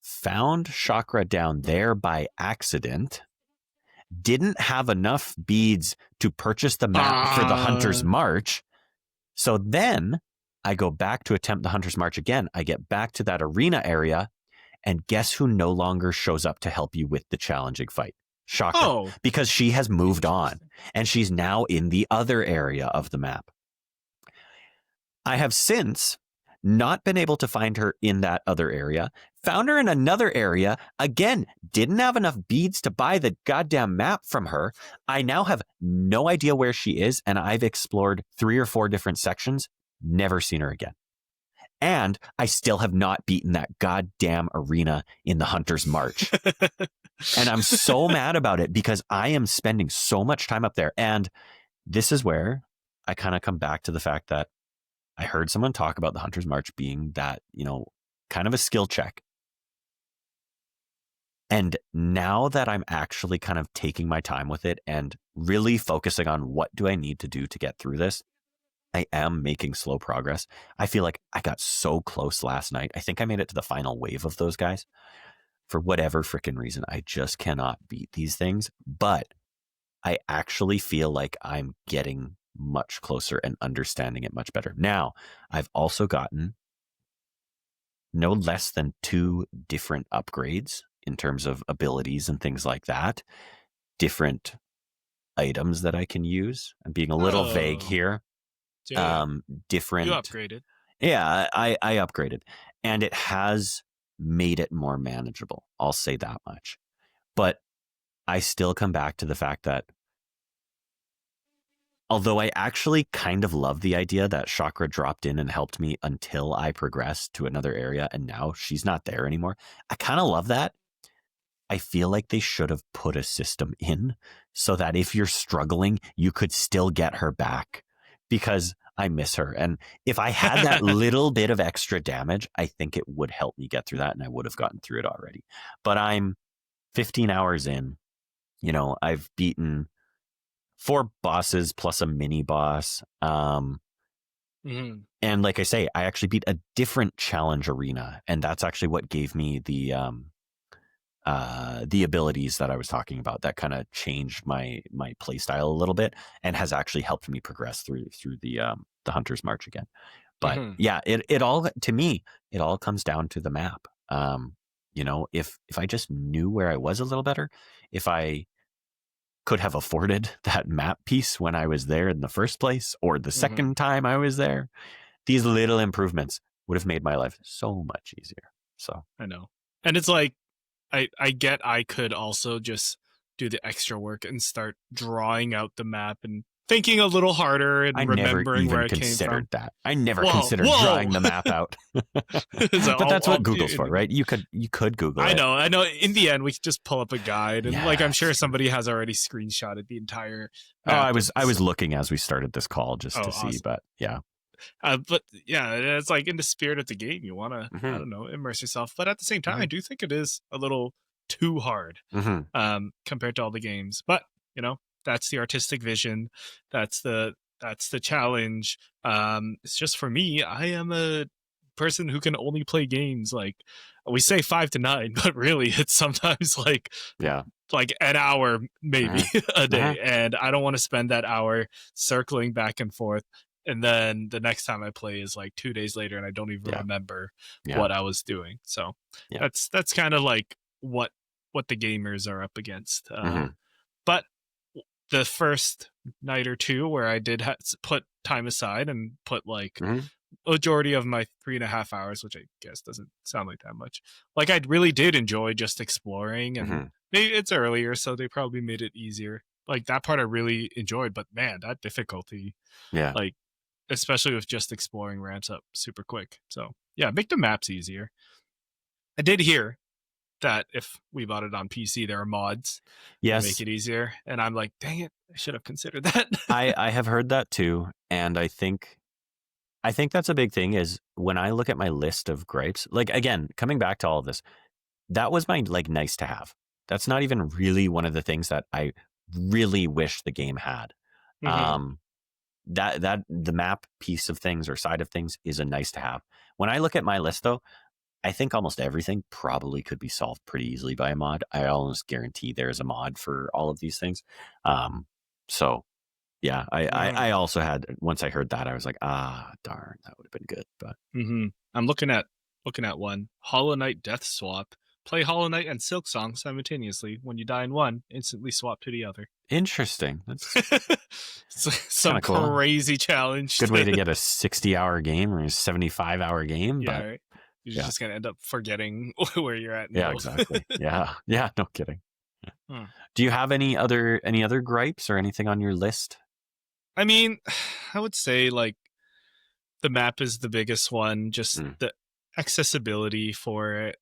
found Chakra down there by accident, didn't have enough beads to purchase the map for the Hunter's March. So then I go back to attempt the Hunter's March again. I get back to that arena area, and guess who no longer shows up to help you with the challenging fight? Chakra. Because she has moved on, and she's now in the other area of the map. I have since not been able to find her in that other area, found her in another area, again, didn't have enough beads to buy the goddamn map from her. I now have no idea where she is, and I've explored 3 or 4 different sections, never seen her again. And I still have not beaten that goddamn arena in the Hunter's March. And I'm so mad about it because I am spending so much time up there. And this is where I kind of come back to the fact that I heard someone talk about the Hunter's March being that, kind of a skill check. And now that I'm actually kind of taking my time with it and really focusing on what do I need to do to get through this, I am making slow progress. I feel like I got so close last night. I think I made it to the final wave of those guys. For whatever freaking reason, I just cannot beat these things. But I actually feel like I'm getting much closer and understanding it much better. Now, I've also gotten no less than 2 different upgrades in terms of abilities and things like that. Different items that I can use. I'm being a little vague here. Different. You upgraded. Yeah, I upgraded. And it has made it more manageable. I'll say that much. But I still come back to the fact that although I actually kind of love the idea that Chakra dropped in and helped me until I progressed to another area and now she's not there anymore, I kind of love that. I feel like they should have put a system in so that if you're struggling, you could still get her back because I miss her. And if I had that little bit of extra damage, I think it would help me get through that and I would have gotten through it already. But I'm 15 hours in, I've beaten 4 bosses plus a mini boss. And like I say, I actually beat a different challenge arena. And that's actually what gave me the abilities that I was talking about that kind of changed my play style a little bit and has actually helped me progress through the Hunter's March again. But yeah, it all, to me, it all comes down to the map. If I just knew where I was a little better, if I could have afforded that map piece when I was there in the first place or the second time I was there, these little improvements would have made my life so much easier. So I know. And it's like, I get I could also just do the extra work and start drawing out the map and thinking a little harder and remembering where it came from. I never considered drawing the map out. But that's what Google's for, right? You could Google it. I know. In the end, we could just pull up a guide and I'm sure somebody has already screenshotted the entire map. I was looking as we started this call just to see, awesome. But yeah. But yeah, it's like in the spirit of the game, you want to, I don't know, immerse yourself. But at the same time, I do think it is a little too hard compared to all the games. But, that's the artistic vision. That's the challenge. It's just for me, I am a person who can only play games like we say 5 to 9, but really it's sometimes like like an hour maybe a Uh-huh. day, and I don't want to spend that hour circling back and forth. And then the next time I play is like 2 days later, and I don't even Yeah. remember Yeah. what I was doing. So Yeah. that's kind of like what the gamers are up against. Mhm. But the first night or two where I did put time aside and put like Mhm. majority of my 3.5 hours, which I guess doesn't sound like that much. Like I really did enjoy just exploring, and Mhm. maybe it's earlier, so they probably made it easier. Like that part I really enjoyed, but man, that difficulty, Yeah. like especially with just exploring, ramps up super quick. So yeah, make the maps easier. I did hear that if we bought it on PC, there are mods that make Yes, it easier, and I'm like, dang it, I should have considered that. I have heard that too, and I think that's a big thing is when I look at my list of gripes, like again, coming back to all of this, that was my like nice to have. That's not even really one of the things that I really wish the game had. hmm Um that the map piece of things or side of things is a nice to have. When I look at my list though, I think almost everything probably could be solved pretty easily by a mod. I almost guarantee there's a mod for all of these things. Um so yeah, I also had once I heard that I was like, ah, darn, that would have been good. But I'm looking at one Hollow Knight Death Swap. Play Hollow Knight and Silksong simultaneously. When you die in one, instantly swap to the other. interesting. That's kind Some of cool. crazy challenge. Good way to get a 60-hour game or a 75-hour game, Yeah, but right? You're yeah. just gonna end up forgetting where you're at in Yeah, both. exactly. Yeah. Yeah, no kidding. Hmm. Do you have any other gripes or anything on your list? I mean, I would say like the map is the biggest one, just Mm. the accessibility for it.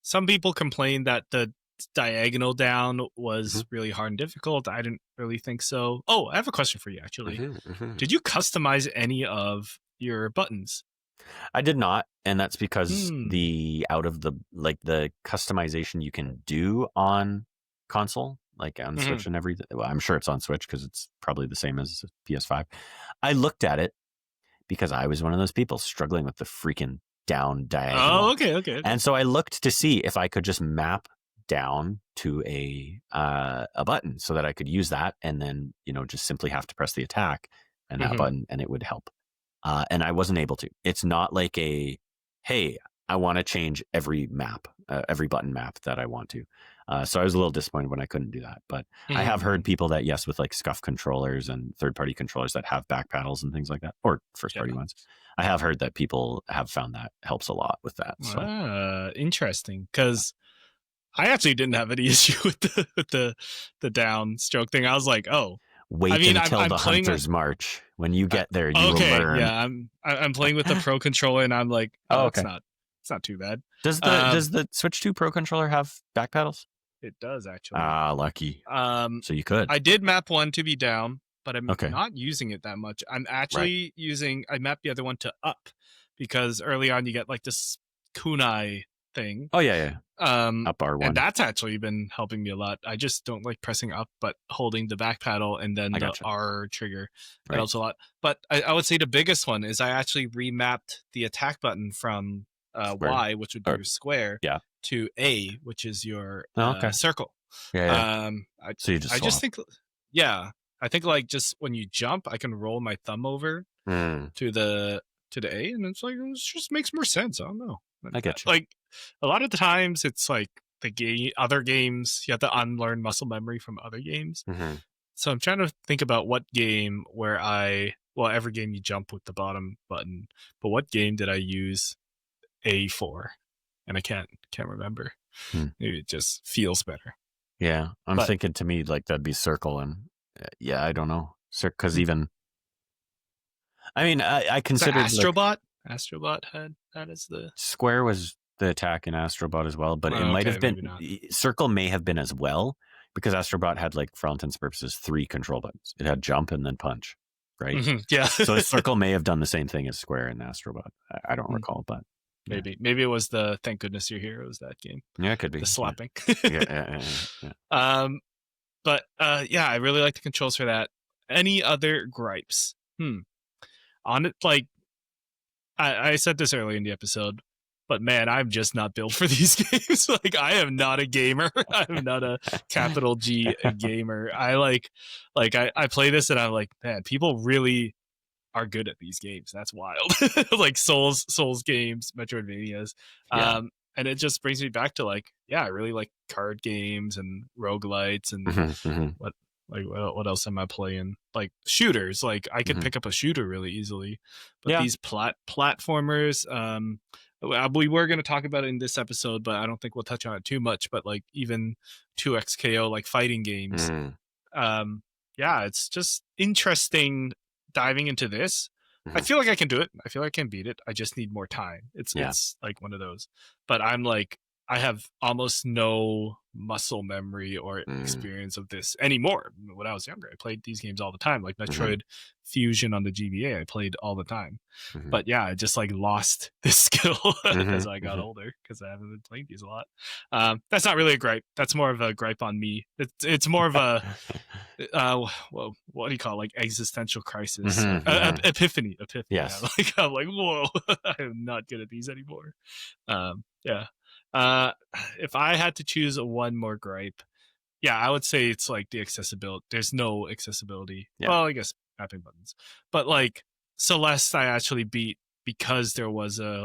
Some people complain that the diagonal down Mhm. was really hard and difficult. I didn't really think so. Oh, I have a question for you actually. Mhm. Mhm. Did you customize any of your buttons? I did not, and that's because Hmm. the out of the like the customization you can do on console, like on hmm Switch and everything. Well, I'm sure it's on Switch because it's probably the same as PS5. I looked at it because I was one of those people struggling with the freaking down Oh, diagonal. okay, okay, okay. And so I looked to see if I could just map down to a button so that I could use that and then, just simply have to press the attack and that hmm button and it would help. And I wasn't able to. It's not like hey, I want to change every map, every button map that I want to. So I was a little disappointed when I couldn't do that. But I have hmm heard people that, yes, with like scuff controllers and third party controllers that have back paddles and things like that, or first party Yeah. ones. I have heard that people have found that helps a lot with that. So Interesting. Because I actually didn't have any issue with the downstroke thing. I was like, oh, I wait mean, I'm until I'm the playing. Hunter's March. When you get there, you will Okay, learn. yeah, I'm playing with the Pro controller, and I'm like, oh, Oh, it's okay. not too bad. Does the Um, does the Switch 2 Pro controller have back paddles? it does actually. Ah, lucky. Um, So you could. I did map one to be down, but I'm Okay. not using it that much. I'm Right. actually using. I mapped the other one to up because early on you get like this kunai thing. Oh yeah, yeah. Up And R1. that's actually been helping me a lot. I just don't like pressing up, but holding the back paddle and then I the gotcha. R trigger. That Right. helps a lot. But I would say the biggest one is I actually remapped the attack button from Square. Y, which would be Or your square, yeah. to A, which is your Oh, okay. circle. Yeah, yeah. I So you just I just swap. think, yeah, I think like just when you jump, I can roll my thumb over Mm, to the A, and it's like it just makes more sense. I don't know. I get you. Like a lot of the times, it's like the game, other games, you have to unlearn muscle memory from other games. Hmm. So I'm trying to think about what game where well, every game you jump with the bottom button, but what game did I use A for? And I can't remember. Hmm. Maybe it just feels better. Yeah, I'm But thinking to me like that'd be circle and yeah, I don't know. Because hmm, even I mean, I is that considered like Astrobot? Astrobot had that as the. square was the attack in Astrobot as well, but it Oh, might okay, have been maybe not. circle may have been as well because Astrobot had like for all intents and purposes 3 control buttons. It had jump and then punch, right? Yeah. So circle may have done the same thing as square in Astrobot. I don't Hmm, recall, but yeah, maybe it was the Thank Goodness You're Here. It was that game. yeah, it could The be. Yeah, slapping. yeah, yeah, yeah, yeah. um, but yeah, I really like the controls for that. Any other gripes? On it, like I said this earlier in the episode. but man, I'm just not built for these games. Like, I am not a gamer. I'm not a capital G gamer. I play this and I'm like, man, people really are good at these games. That's wild. Like Souls games, Metroidvanias. Yeah. And it just brings me back to like, yeah, I really like card games and roguelites and Hmm. what what else am I playing? Like shooters. Like I could Hmm. pick up a shooter really easily. But Yeah. these platformers, we were going to talk about it in this episode, but I don't think we'll touch on it too much. But like even 2XKO, like fighting games, Mm-hmm. um yeah, it's just interesting diving into this. I Hmm. feel like I can do it. I feel like I can beat it. I just need more time. Yeah. It's like one of those. But I'm like, I have almost no muscle memory or Mm-hmm. experience of this anymore. When I was younger, I played these games all the time, like Hmm. Metroid Fusion on the GBA. I played all the time. Hmm. But yeah, I just like lost this skill as I got Hmm. older because I haven't been playing these a lot. That's not really a gripe. That's more of a gripe on me. It's more of a well, what do you call it? Like existential crisis, Hmm. Hmm. epiphany. Yes. I'm like, whoa, I am not good at these anymore. Yeah. If I had to choose one more gripe, yeah, I would say it's like the accessibility. There's no accessibility. Yeah. Well, I guess mapping buttons, but like Celeste, I actually beat because there was a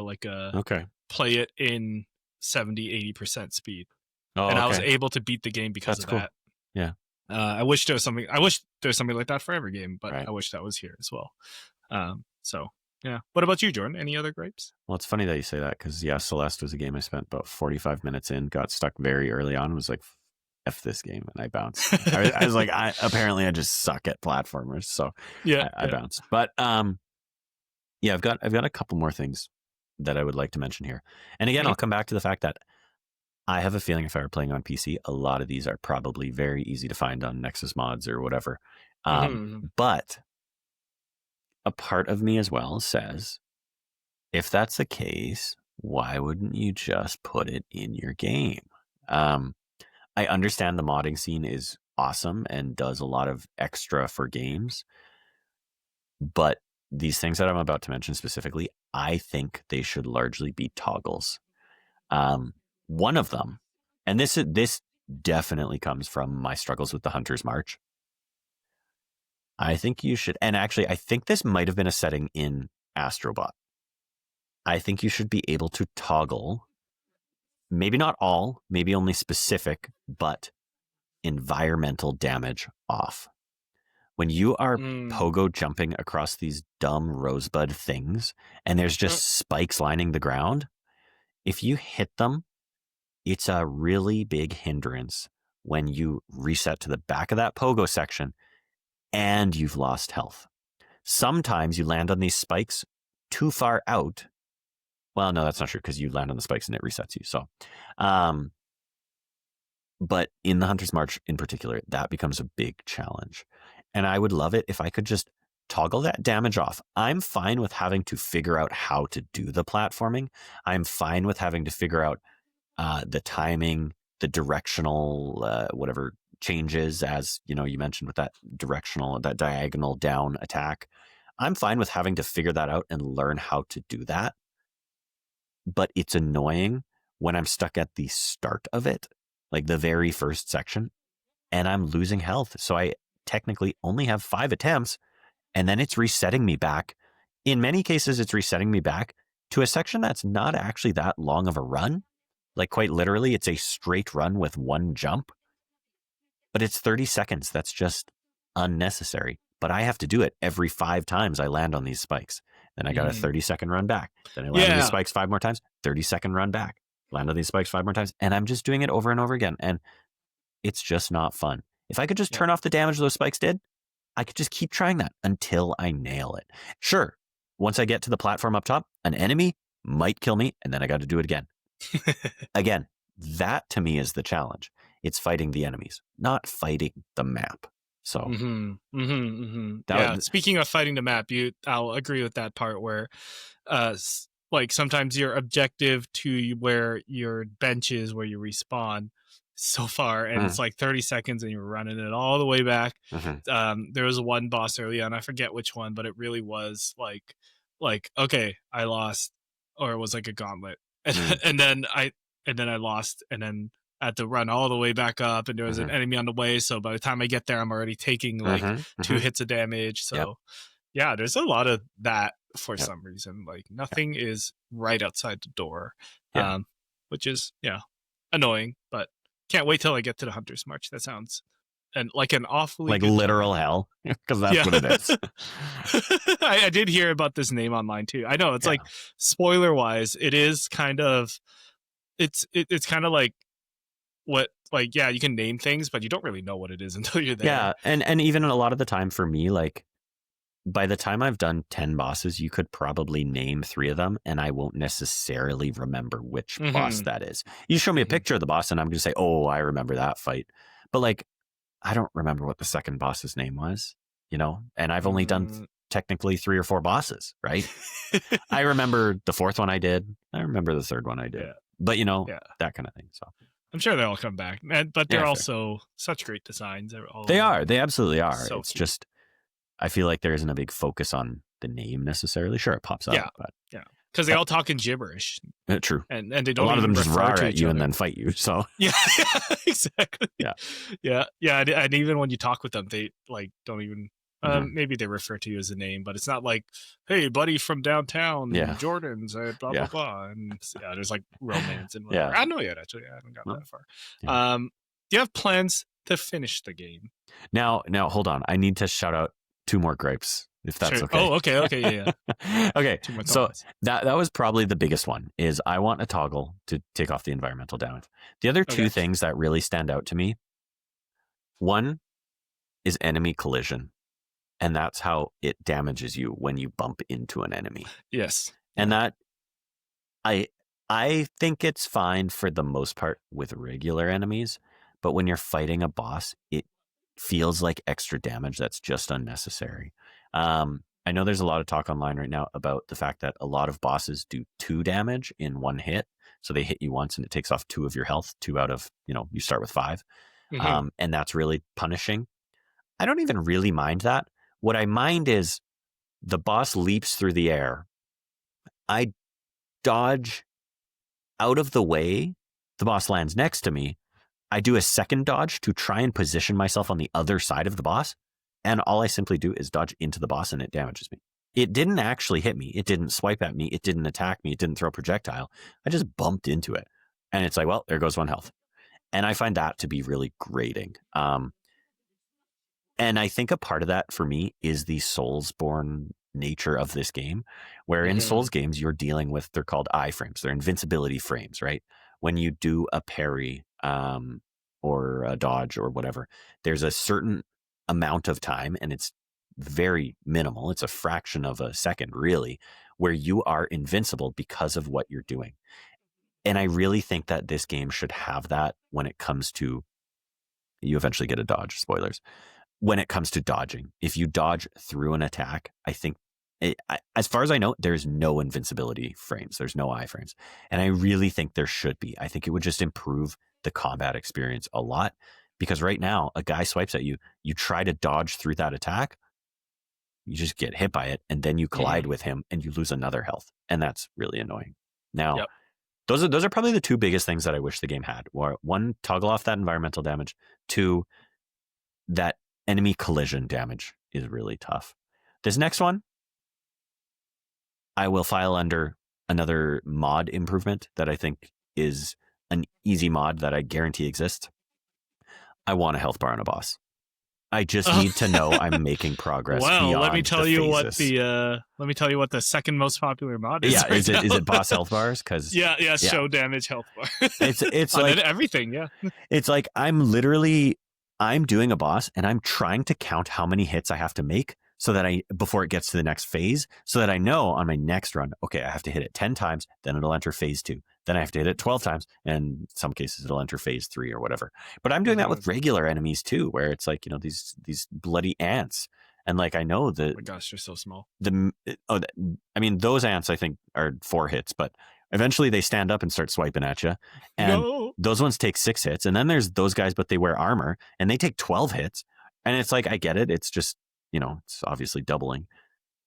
Okay. play it in 70-80% speed, Oh, and I was okay. able to beat the game because That's of cool. that. Yeah. I wish there was something. I wish there's something like that for every game, but Right. I wish that was here as well. So yeah. What about you, Jordan? Any other gripes? Well, it's funny that you say that because, yeah, Celeste was a game I spent about 45 minutes in, got stuck very early on, was like, F this game, and I bounced. I was like, apparently I just suck at platformers, so Yeah, I yeah. bounced. But yeah, I've got a couple more things that I would like to mention here. And again, Mhm. I'll come back to the fact that I have a feeling if I were playing on PC, a lot of these are probably very easy to find on Nexus mods or whatever. Mhm. But a part of me as well says, if that's the case, why wouldn't you just put it in your game? Um, I understand the modding scene is awesome and does a lot of extra for games, but these things that I'm about to mention specifically, I think they should largely be toggles. One of them, and this definitely comes from my struggles with the Hunter's March. I think you should, and actually, I think this might have been a setting in Astrobot. I think you should be able to toggle, maybe not all, maybe only specific, but environmental damage off. When you are Mm. pogo jumping across these dumb rosebud things and there's Mm. just spikes lining the ground, if you hit them, it's a really big hindrance when you reset to the back of that pogo section and you've lost health. Sometimes you land on these spikes too far out. Well, no, that's not true because you land on the spikes and it resets you. So, um, but in the Hunter's March in particular, that becomes a big challenge. And I would love it if I could just toggle that damage off. I'm fine with having to figure out how to do the platforming. I'm fine with having to figure out the timing, the directional, whatever changes, as you know, you mentioned with that directional, that diagonal down attack. I'm fine with having to figure that out and learn how to do that. But it's annoying when I'm stuck at the start of it, like the very first section, and I'm losing health. So I technically only have 5 attempts, and then it's resetting me back. In many cases, it's resetting me back to a section that's not actually that long of a run. Like, quite literally, it's a straight run with one jump, but it's 30 seconds. That's just unnecessary. But I have to do it every 5 times I land on these spikes. Then I got a Mhm. 30-second run back. Then I land on these Yeah. spikes 5 more times, 30-second run back. Land on these spikes 5 more times. And I'm just doing it over and over again. And it's just not fun. If I could just Yeah. turn off the damage those spikes did, I could just keep trying that until I nail it. Sure, once I get to the platform up top, an enemy might kill me, and then I got to do it again. Again, that to me is the challenge. It's fighting the enemies, not fighting the map. So that Yeah. would, Speaking of fighting the map, I'll agree with that part where, like sometimes your objective to where your bench is, where you respawn, so far, and it's like 30 seconds, and you're running it all the way back. mhm. There was one boss early on, I forget which one, but it really was like okay, I lost, or it was like a gauntlet. and then I lost, and then I had to run all the way back up, and there was an enemy on the way. So by the time I get there, I'm already taking like 2 hits of damage. So yeah, there's a lot of that for some reason. Like nothing is right outside the door, which is annoying. But can't wait till I get to the Hunter's March. That sounds like an awfully like good literal plan. hell, because that's what it is. I did hear about this name online too. I know it's like spoiler wise, it is kind of it's kind of like what you can name things, but you don't really know what it is until you're there. Yeah, and even a lot of the time for me, like by the time I've done 10 bosses, you could probably name 3 of them, and I won't necessarily remember which boss that is. You show me a picture of the boss, and I'm going to say, oh, I remember that fight. But like, I don't remember what the second boss's name was, and I've only done technically 3 or 4 bosses, right? I remember the 4th one I did. I remember the 3rd one I did. But, that kind of thing. So I'm sure they'll come back. But they're also such great designs. They are. They absolutely are. So it's just, I feel like there isn't a big focus on the name necessarily. Sure, it pops up. But because they all talk in gibberish. True. And they don't. A lot of them just roar at you other. and then fight you. So yeah, exactly. Yeah. And even when you talk with them, they don't even. Maybe they refer to you as a name, but it's not like, "Hey, buddy from downtown, Jordan's blah blah blah." And there's like romance and whatever. I don't know yet. Actually, I haven't gotten that far. Do you have plans to finish the game? Now, hold on. I need to shout out 2 more gripes, if that's okay. Oh, okay, yeah. Okay, so that was probably the biggest one. Is I want a toggle to take off the environmental damage. The other 2 things that really stand out to me. One is enemy collision. And that's how it damages you when you bump into an enemy. Yes. And that, I think it's fine for the most part with regular enemies. But when you're fighting a boss, it feels like extra damage that's just unnecessary. I know there's a lot of talk online right now about the fact that a lot of bosses do 2 damage in 1 hit. So they hit you once and it takes off 2 of your health, 2 out of, you start with 5. And that's really punishing. I don't even really mind that. What I mind is the boss leaps through the air. I dodge out of the way. The boss lands next to me. I do a second dodge to try and position myself on the other side of the boss. And all I simply do is dodge into the boss and it damages me. It didn't actually hit me. It didn't swipe at me. It didn't attack me. It didn't throw a projectile. I just bumped into it. And it's like, well, there goes 1 health. And I find that to be really grating. And I think a part of that for me is the Soulsborne nature of this game, where in Souls games, you're dealing with, they're called iframes. They're invincibility frames, right? When you do a parry or a dodge or whatever, there's a certain amount of time, and it's very minimal. It's a fraction of a second, really, where you are invincible because of what you're doing. And I really think that this game should have that when it comes to, you eventually get a dodge, spoilers. When it comes to dodging, if you dodge through an attack, I think, as far as I know, there's no invincibility frames. There's no iframes. And I really think there should be. I think it would just improve the combat experience a lot, because right now, a guy swipes at you, you try to dodge through that attack, you just get hit by it, and then you collide with him and you lose another health. And that's really annoying. Now, those are probably the 2 biggest things that I wish the game had. 1, toggle off that environmental damage. 2, that enemy collision damage is really tough. This next one, I will file under another mod improvement that I think is an easy mod that I guarantee exists. I want a health bar on a boss. I just need to know I'm making progress. Well, let me tell you what the second most popular mod is. Yeah, is it boss health bars? Because show damage health bar. It's like everything. Yeah, it's like I'm doing a boss and I'm trying to count how many hits I have to make so that before it gets to the next phase, so that I know on my next run, okay, I have to hit it 10 times, then it'll enter phase 2. Then I have to hit it 12 times, and in some cases it'll enter phase 3 or whatever. But I'm doing that with regular enemies too, where it's like, these bloody ants. And like, I know that, oh my gosh, they're so small. I mean, those ants I think are 4 hits, but eventually they stand up and start swiping at you. And those ones take 6 hits. And then there's those guys, but they wear armor and they take 12 hits. And it's like, I get it. It's just, it's obviously doubling.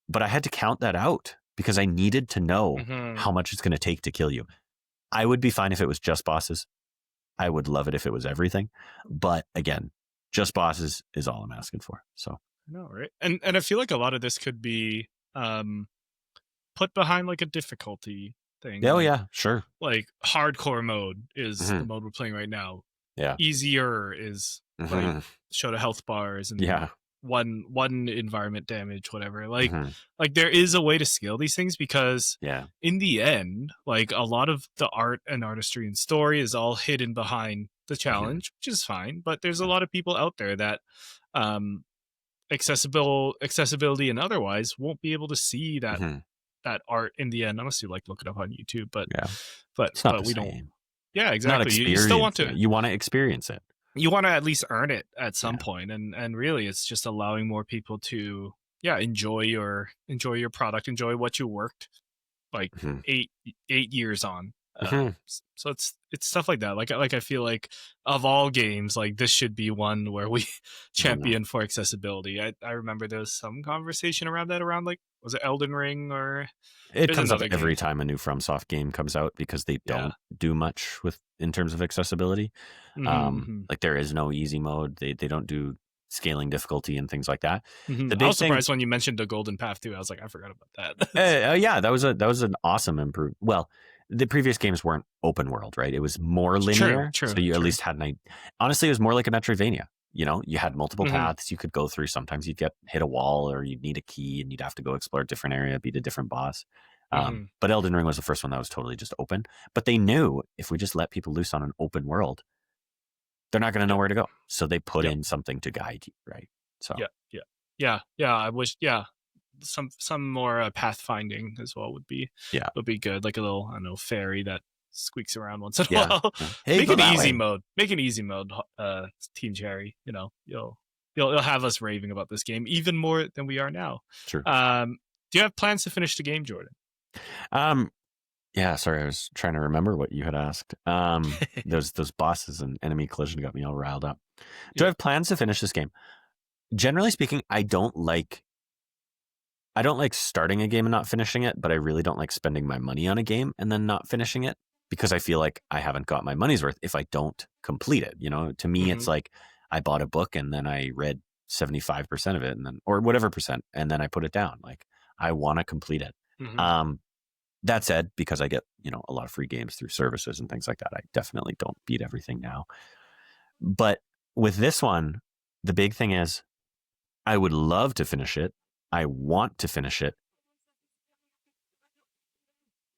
But I had to count that out because I needed to know how much it's going to take to kill you. I would be fine if it was just bosses. I would love it if it was everything. But again, just bosses is all I'm asking for. So I know, right? And I feel like a lot of this could be put behind like a difficulty thing. oh yeah, sure. Like hardcore mode is the Mm-hmm. mode we're playing right now. Yeah. Easier is like Mm-hmm. show the health bars and Yeah. one environment damage, whatever. Like Mm-hmm. like there is a way to scale these things, because Yeah. in the end, like a lot of the art and artistry and story is all hidden behind the challenge, which is fine. But there's a lot of people out there that um accessibility and otherwise won't be able to see that Mm-hmm. that art in the end, unless you like look it up on YouTube. But Yeah. It's not the we don't. same. Yeah, Not exactly. You still want experiencing to. it. You want to experience it. You want to at least earn it at some Yeah. point, and really, it's just allowing more people to enjoy your product, enjoy what you worked like Mm-hmm. 8 years on. Mm-hmm. So it's stuff like that. Like I feel like of all games, like this should be one where we champion for accessibility. I remember there was some conversation around that, around like, was it Elden Ring or It there's comes up another every game. time a new FromSoft game comes out because they Yeah. don't do much with in terms of accessibility. Mm-hmm. Like there is no easy mode. They don't do scaling difficulty and things like that. Mm-hmm. The I big was thing, surprised when you mentioned the Golden Path too. I was like, I forgot about that. yeah, that was an awesome improvement. Well, the previous games weren't open world, right? It was more linear, so you at least had honestly, it was more like a Metroidvania. You know, you had multiple paths you could go through. Sometimes you'd hit a wall, or you'd need a key, and you'd have to go explore a different area, beat a different boss. But Elden Ring was the first one that was totally just open. But they knew if we just let people loose on an open world, they're not going to know where to go. So they put in something to guide you, right? So yeah. I wish some more pathfinding as well would be good. Like a little, I don't know, fairy that squeaks around once in a while. Hey, Make an easy mode. Make an easy mode. Team Cherry. You know, you'll have us raving about this game even more than we are now. True. Do you have plans to finish the game, Jordan? Yeah, sorry, I was trying to remember what you had asked. Those bosses and enemy collision got me all riled up. Do I have plans to finish this game? Generally speaking, I don't like starting a game and not finishing it, but I really don't like spending my money on a game and then not finishing it, because I feel like I haven't got my money's worth if I don't complete it. You know, to me, it's like I bought a book and then I read 75% of it, and then, or whatever percent, and then I put it down. Like, I want to complete it. That said, because I get, a lot of free games through services and things like that, I definitely don't beat everything now. But with this one, the big thing is I would love to finish it. I want to finish it.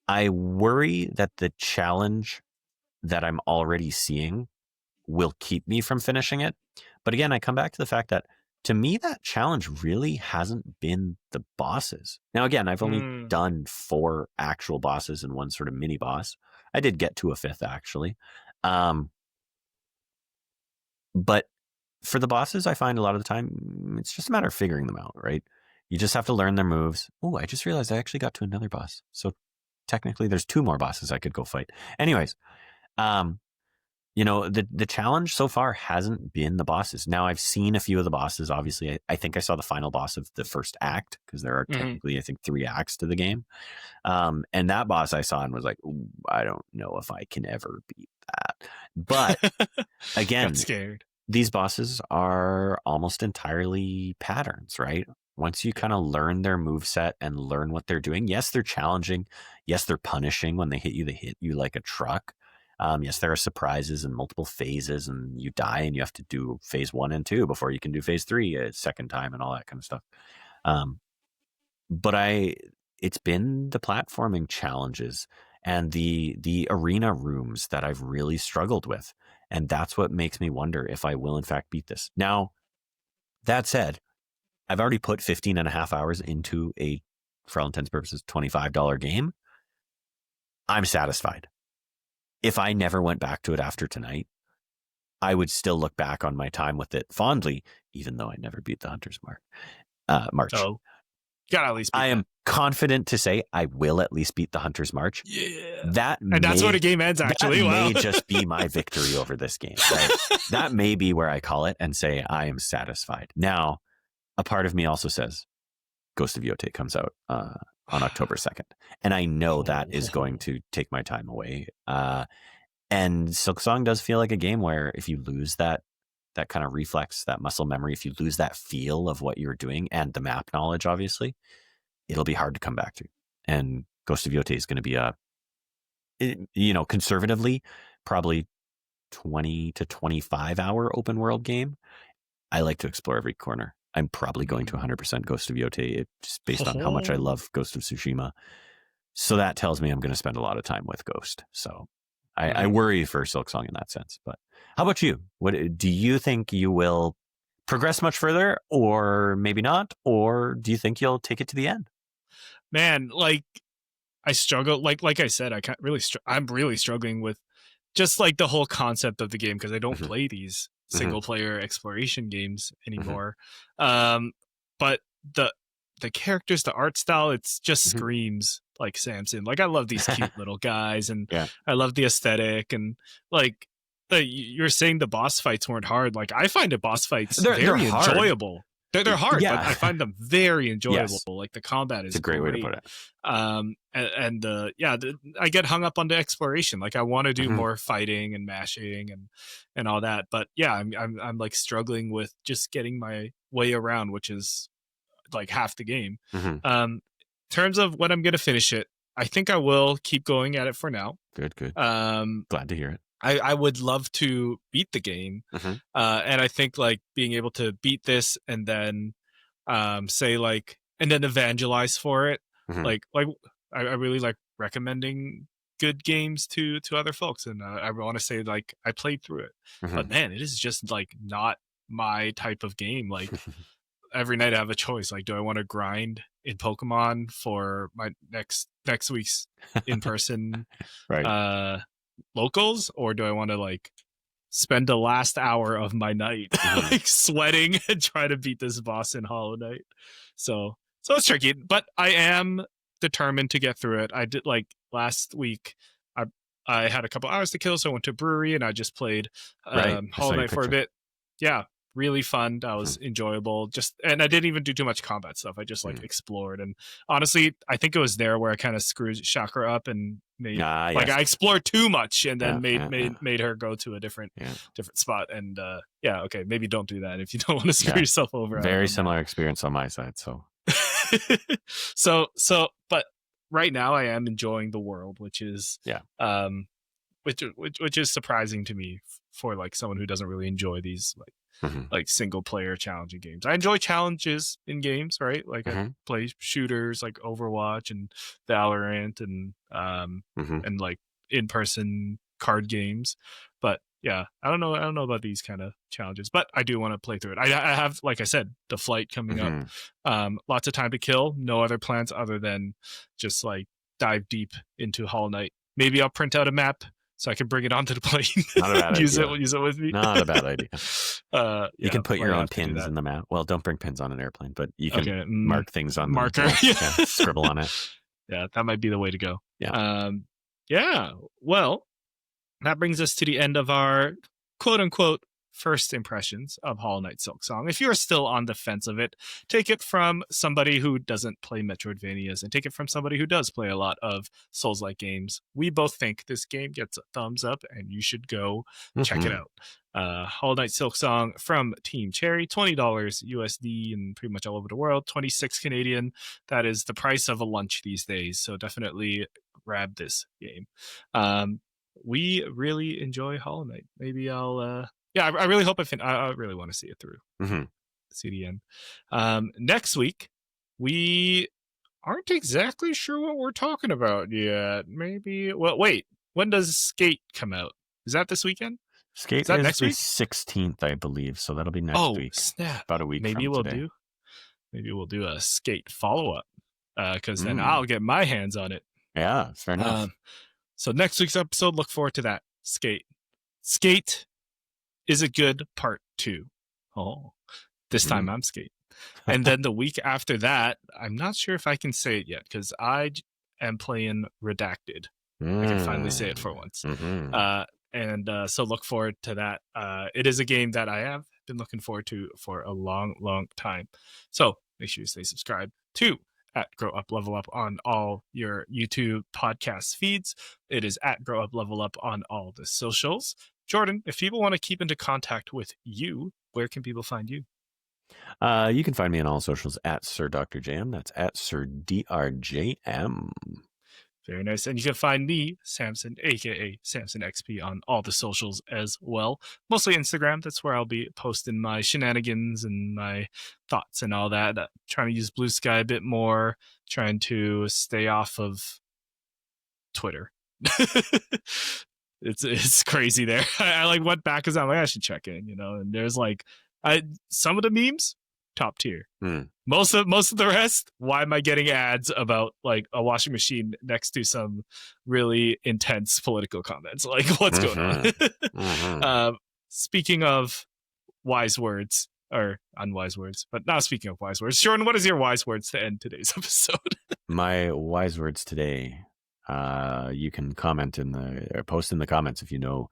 I worry that the challenge that I'm already seeing will keep me from finishing it. But again, I come back to the fact that, to me, that challenge really hasn't been the bosses. Now, again, I've only done 4 actual bosses and 1 sort of mini boss. I did get to a 5th, actually. But for the bosses, I find a lot of the time, it's just a matter of figuring them out, right? You just have to learn their moves. Oh, I just realized I actually got to another boss. So technically, there's 2 more bosses I could go fight. Anyways, the challenge so far hasn't been the bosses. Now, I've seen a few of the bosses. Obviously, I think I saw the final boss of the first act, because there are technically, I think, 3 acts to the game. And that boss I saw and was like, I don't know if I can ever beat that. But again, scared. These bosses are almost entirely patterns, right? Once you kind of learn their moveset and learn what they're doing, yes, they're challenging. Yes, they're punishing. When they hit you like a truck. Yes, there are surprises and multiple phases, and you die and you have to do phase 1 and 2 before you can do phase 3 a second time and all that kind of stuff. But it's been the platforming challenges and the arena rooms that I've really struggled with. And that's what makes me wonder if I will in fact beat this. Now, that said, I've already put 15 and a half hours into a, for all intents and purposes, $25 game. I'm satisfied. If I never went back to it after tonight, I would still look back on my time with it fondly, even though I never beat the Hunter's March. Oh, gotta at least beat I am confident to say I will at least beat the Hunter's March. Yeah. That's where the game ends, actually. That may just be my victory over this game. Right? That may be where I call it and say I am satisfied. Now, a part of me also says Ghost of Yotei comes out on October 2nd. And I know that is going Oh. to take my time away. And Silksong does feel like a game where if you lose that kind of reflex, that muscle memory, if you lose that feel of what you're doing and the map knowledge, obviously, it'll be hard to come back to. And Ghost of Yotei is going to be conservatively, probably 20 to 25 hour open world game. I like to explore every corner. I'm probably going to 100% Ghost of Yotei just based on how much I love Ghost of Tsushima. So that tells me I'm going to spend a lot of time with Ghost. So I worry for Silksong in that sense. But how about you? What do you think you will progress much further, or maybe not? Or do you think you'll take it to the end? Man, like I struggle. Like I said, I can't really. I'm really struggling with just like the whole concept of the game because I don't play these single player exploration games anymore. But the characters, the art style, it's just screams like Samson. Like I love these cute little guys, and I love the aesthetic, and like you're saying the boss fights weren't hard. Like I find the boss fights very enjoyable. They're hard, but I find them very enjoyable. Yes. Like the combat is It's a great way to put it. I get hung up on the exploration. Like I want to do more fighting and mashing and all that. But yeah, I'm like struggling with just getting my way around, which is like half the game. In terms of when I'm gonna finish it, I think I will keep going at it for now. Good. Glad to hear it. I would love to beat the game. And I think like being able to beat this and then say like and then evangelize for it. Like I really like recommending good games to other folks. And I want to say like I played through it. But man, it is just like not my type of game. Like every night I have a choice. Like, do I want to grind in Pokemon for my next week's in person locals, or do I want to like spend the last hour of my night like sweating and try to beat this boss in Hollow Knight? So it's tricky, but I am determined to get through it. I did like last week. I had a couple hours to kill, so I went to a brewery and I just played Hollow Knight for a bit. Yeah, really fun. That was enjoyable. And I didn't even do too much combat stuff. I just like explored. And honestly, I think it was there where I kind of screwed Chakra up and made I explored too much and then made her go to a different spot. And okay, maybe don't do that if you don't want to screw yourself over. Very similar experience on my side. But right now I am enjoying the world, which is which is surprising to me for like someone who doesn't really enjoy these like single player challenging games. I enjoy challenges in games, right? Like I play shooters like Overwatch and Valorant and like in-person card games. But yeah, I don't know about these kind of challenges, but I do want to play through it. I have, like I said, the flight coming up. Lots of time to kill. No other plans other than just like dive deep into Hollow Knight. Maybe I'll print out a map so I can bring it onto the plane. Not a bad idea. Use it with me. Not a bad idea. You can put your own pins in the map. Well, don't bring pins on an airplane, but you can mark things on marker. Scribble on it. Yeah, that might be the way to go. Yeah. Well, that brings us to the end of our quote unquote first impressions of Hollow Knight Silksong. If you're still on the fence of it, take it from somebody who doesn't play Metroidvanias and take it from somebody who does play a lot of Souls-like games. We both think this game gets a thumbs up and you should go check it out. Hollow Knight Silksong from Team Cherry, $20 USD and pretty much all over the world, 26 Canadian. That is the price of a lunch these days. So definitely grab this game. We really enjoy Hollow Knight. Maybe I'll I really hope I really want to see it through. See the end. Next week, we aren't exactly sure what we're talking about yet. Maybe. Well, wait. When does Skate come out? Is that this weekend? Skate is that next week? 16th, I believe. So that'll be next week. Oh, snap! About a week. Maybe from today. Maybe we'll do a Skate follow up. Because then I'll get my hands on it. Yeah, fair enough. So next week's episode, look forward to that. Skate is a good part 2. Oh, this time I'm Skate. And then the week after that, I'm not sure if I can say it yet because I am playing Redacted. I can finally say it for once. So look forward to that. It is a game that I have been looking forward to for a long, long time. So make sure you stay subscribed to at Grow Up Level Up on all your YouTube podcast feeds. It is at Grow Up Level Up on all the socials. Jordan, if people want to keep into contact with you, where can people find you? You can find me on all socials at Sir Dr. JM. That's at Sir DRJM. Very nice. And you can find me, Samson, aka Samson XP, on all the socials as well. Mostly Instagram. That's where I'll be posting my shenanigans and my thoughts and all that. Trying to use Blue Sky a bit more. Trying to stay off of Twitter. It's crazy there. I like went back because I'm like, I should check in, and there's like some of the memes, top tier. Most of the rest, why am I getting ads about like a washing machine next to some really intense political comments? Like, what's going on? Speaking of wise words or unwise words, but not speaking of wise words, Jordan, what is your wise words to end today's episode? My wise words today. You can comment or post in the comments if you know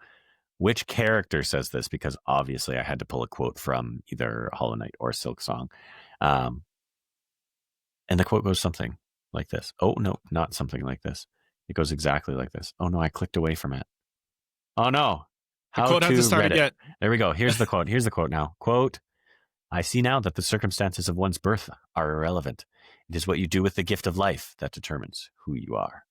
which character says this, because obviously I had to pull a quote from either Hollow Knight or Silksong. And the quote goes something like this. Oh, no, not something like this. It goes exactly like this. Oh, no, I clicked away from it. Oh, no. The quote hasn't started yet. There we go. Here's the quote. Here's the quote now. Quote, I see now that the circumstances of one's birth are irrelevant. It is what you do with the gift of life that determines who you are.